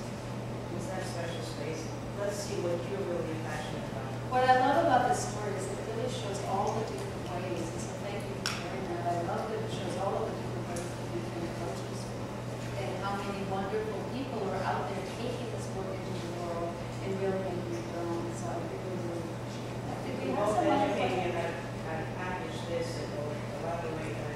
It's that special space. Let's see what you're really passionate about. What I love about this story is it really shows all the different ways, and so thank you for sharing that. I love that it shows all of the different ways that we can approach this work, and how many wonderful people are out there taking this work into the world and really making it their own. So I really appreciate that. Did we have some other questions? I package this and elaborate on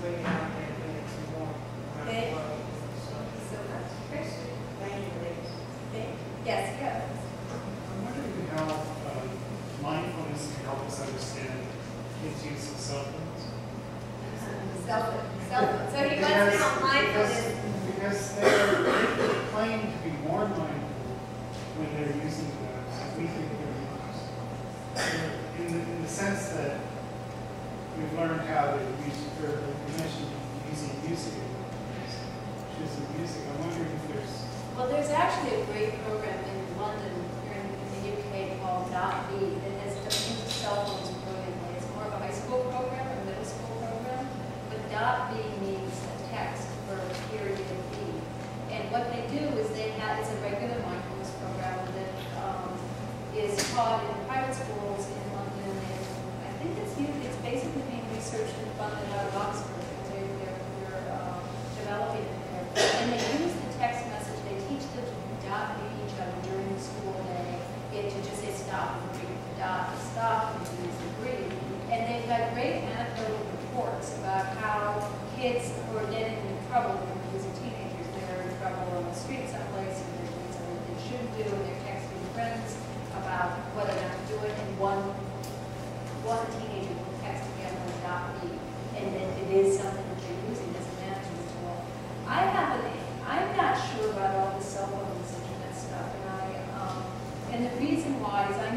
bring it out there and bring it to more around the Thank world. so much. Appreciate it. Thank you, ladies. Yes, go. I'm wondering how mindfulness can help us understand kids' use of cell phones. Cell phone. So he wants to know mindfulness. Because they claim to be more mindful when they're using them than we think they're used. In the sense that we've learned how to use, or you mentioned using music, choosing music. I'm wondering if there's... Well, there's actually a great program in London, here in the UK, called .B that has used cell phones brilliantly. It's more of a high school program or middle school program, but .B means a text for period B. And what they do is it's a regular mindfulness program that is taught in private schools in London. And I think it's basically being researched and funded out of Oxford. They're developing it there. And they use the text message. They teach them to dot each other during the school day. To just say stop and breathe, dot and stop and breathe. And they've got great anecdotal reports about how kids who are getting in trouble when they're using teenagers, they're in trouble on the street someplace, and they're doing something they shouldn't do, and they're texting friends about whether not to do it. And one teenager will text again on dot B, and then it is something that they're using as a management tool. I'm not sure about all the cell phone and internet stuff, and the reason why is I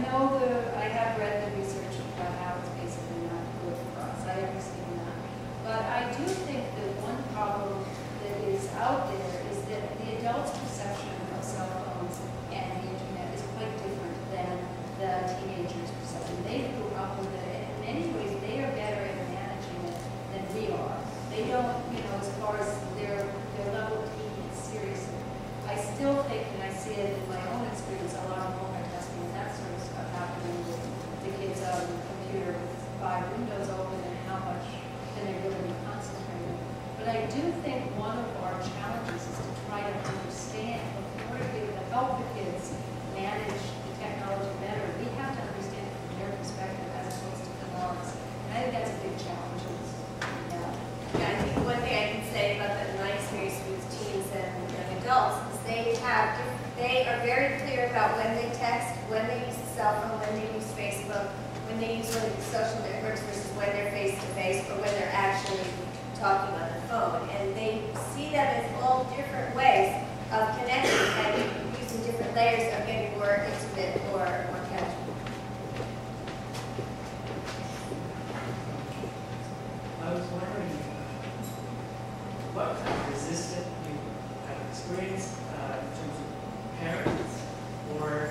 have read the research about how it's basically not good for us. I understand that. But I do think that one problem that is out there is that the adult's perception of cell phones and the internet is quite different than the teenager's perception. They grew up with it, and in many ways they are better at managing it than we are. They don't, as far as their level of taking it seriously. I still think, and I see it in my own experience, a lot of multitasking and that sort of stuff happening with the kids on the computer with 5 windows open and how much can they really be concentrating. But I do think one of our challenges is to try to understand, in order to be able to help the kids manage the technology better, we have to understand it from their perspective as opposed to from ours. And I think that's a big challenge. Yeah, I think one thing I can say about that in my experience with teens and young adults is they are very clear about when they text, when they use the cell phone, when they use Facebook, when they use one of the social networks versus when they're face-to-face or when they're actually talking on the phone. And they see them as all different ways of connecting and using different layers of getting more intimate or more casual. I was wondering what kind of resistance you have experienced in terms of parents or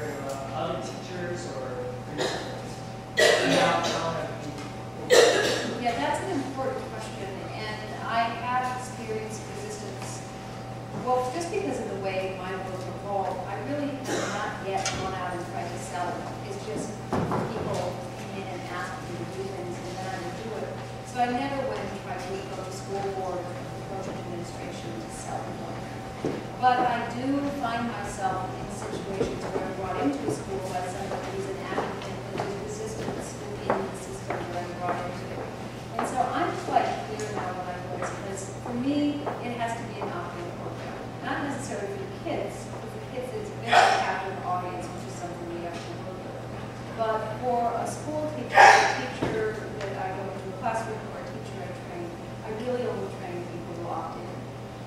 other teachers or principals. Yeah, that's an important question, and I have experienced resistance. Well, just because of the way my work evolved, I really have not yet gone out and tried to sell it. It's just people came in and asked me to do things, and then I would do it. So I never went and tried to go to school board or project administration to sell it. But I do find myself in situations where I'm brought into a school by somebody who's an advocate and there's resistance within the system that I'm brought into. And so I'm quite clear now what I voice, because for me, it has to be an operating program. Not necessarily for kids. For kids, it's a very captive audience, which is something we have to work with. But for a school teacher, a teacher that I go into a classroom or a teacher I train, I really only train people who opt in.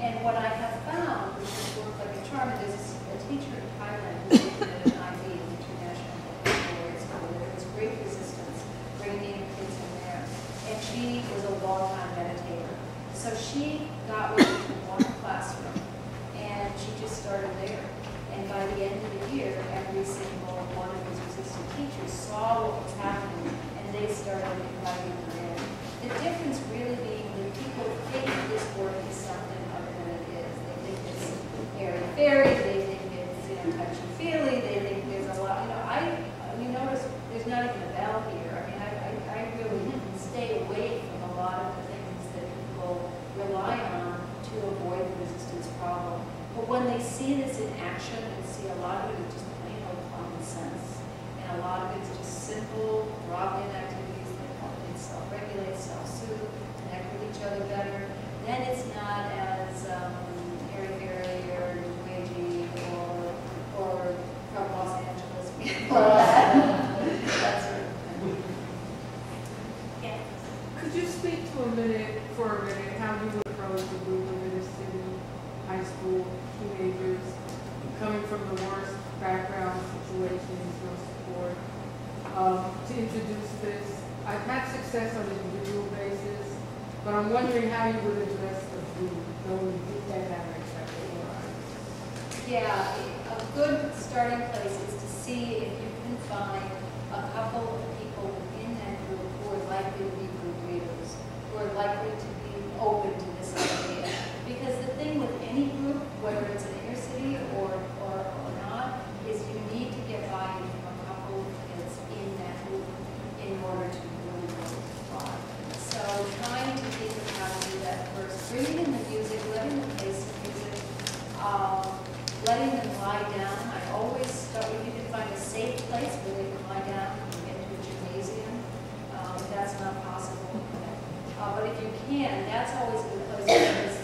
And what I have found, which has worked like a charm, is a teacher in Thailand who worked at an IB, an international baccalaureate school. There was great resistance bringing kids in there. And she was a long-time meditator. So she got into one classroom, and she just started there. And by the end of the year, every single one of these resistant teachers saw what was happening, and they started inviting her in. The difference really being that people think this work is something other than it is. They think it's airy-fairy, they think it's touchy-feely, they think there's a lot, we notice there's not even a bell here. I mean, I really stay away from a lot of the things that people rely on to avoid the resistance problem. But when they see this in action and see a lot of it is just plain old common sense, and a lot of it's just simple, drop-in activities that help kids self-regulate, self-soothe, connect with each other better, diverse backgrounds, situations, no support, to introduce this. I've had success on an individual basis, but I'm wondering how you would address the group, those dynamics that they arise. Yeah, a good starting place is to see if you can find a couple of people within that group who are likely to be group leaders, who are likely to be open to this idea. Because the thing with any group, whether it's an inner city or not, is you need to get buy-in from a couple of kids in that group in order to really go far. So trying to think of how to do that first. Bringing in the music, letting them play some music, letting them lie down. I always start, if you can find a safe place where they can lie down and get to a gymnasium, that's not possible. But if you can, that's always a good place, because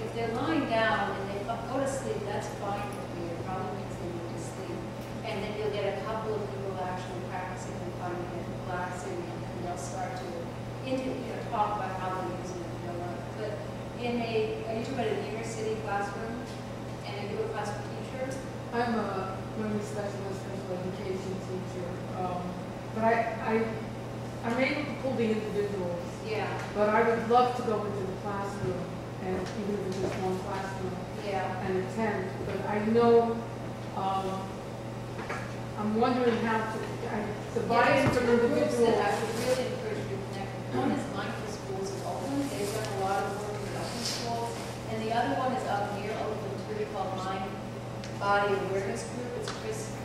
if they're lying down and they go to sleep, that's fine with me. It probably means they need to sleep. And then you'll get a couple of people actually practicing and finding it relaxing, and then they'll start to talk about how they're using it. But in are you talking about an inner city classroom? And are you a classroom teacher? I'm a learning specialist, special education teacher, but I'm able to pull the individuals. Yeah. But I would love to go into the classroom, and even if it's just one classroom, and attend. But I know, I'm wondering how to, the buy-in from individuals. That I would really encourage you to connect with. One is Mindful Schools in Oakland. They've done a lot of work with open schools. And the other one is up near Oakland, too, called Mind Body Awareness Group. It's Chris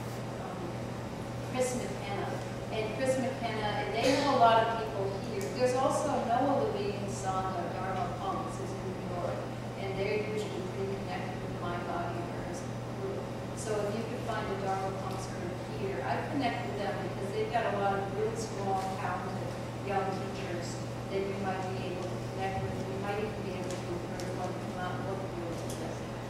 McKenna. And Chris McKenna, and they know a lot of people here. There's also Noah Levine Sangha, Dharma Punks is in New York, and they're usually pretty connected with Mind Body Awareness Group. So if you could find a Dharma Punks group here, I'd connect with them because they've got a lot of really strong, talented young teachers that you might be able to connect with, and you might even be able to encourage one to come out and look at you.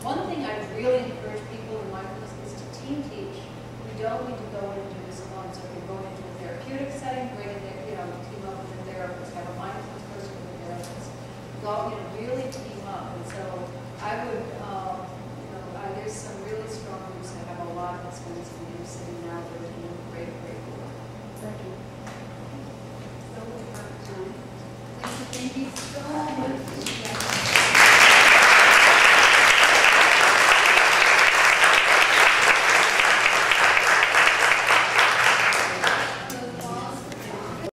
One thing I really encourage people in mindfulness is to team teach. You don't need to go in and do this alone. So if you're going into a therapeutic setting, bring in team up with a therapist, have a mindfulness person with a therapist. Go, really team up. And so I would, there's some really strong groups that have a lot of experience in the inner city now that are teaming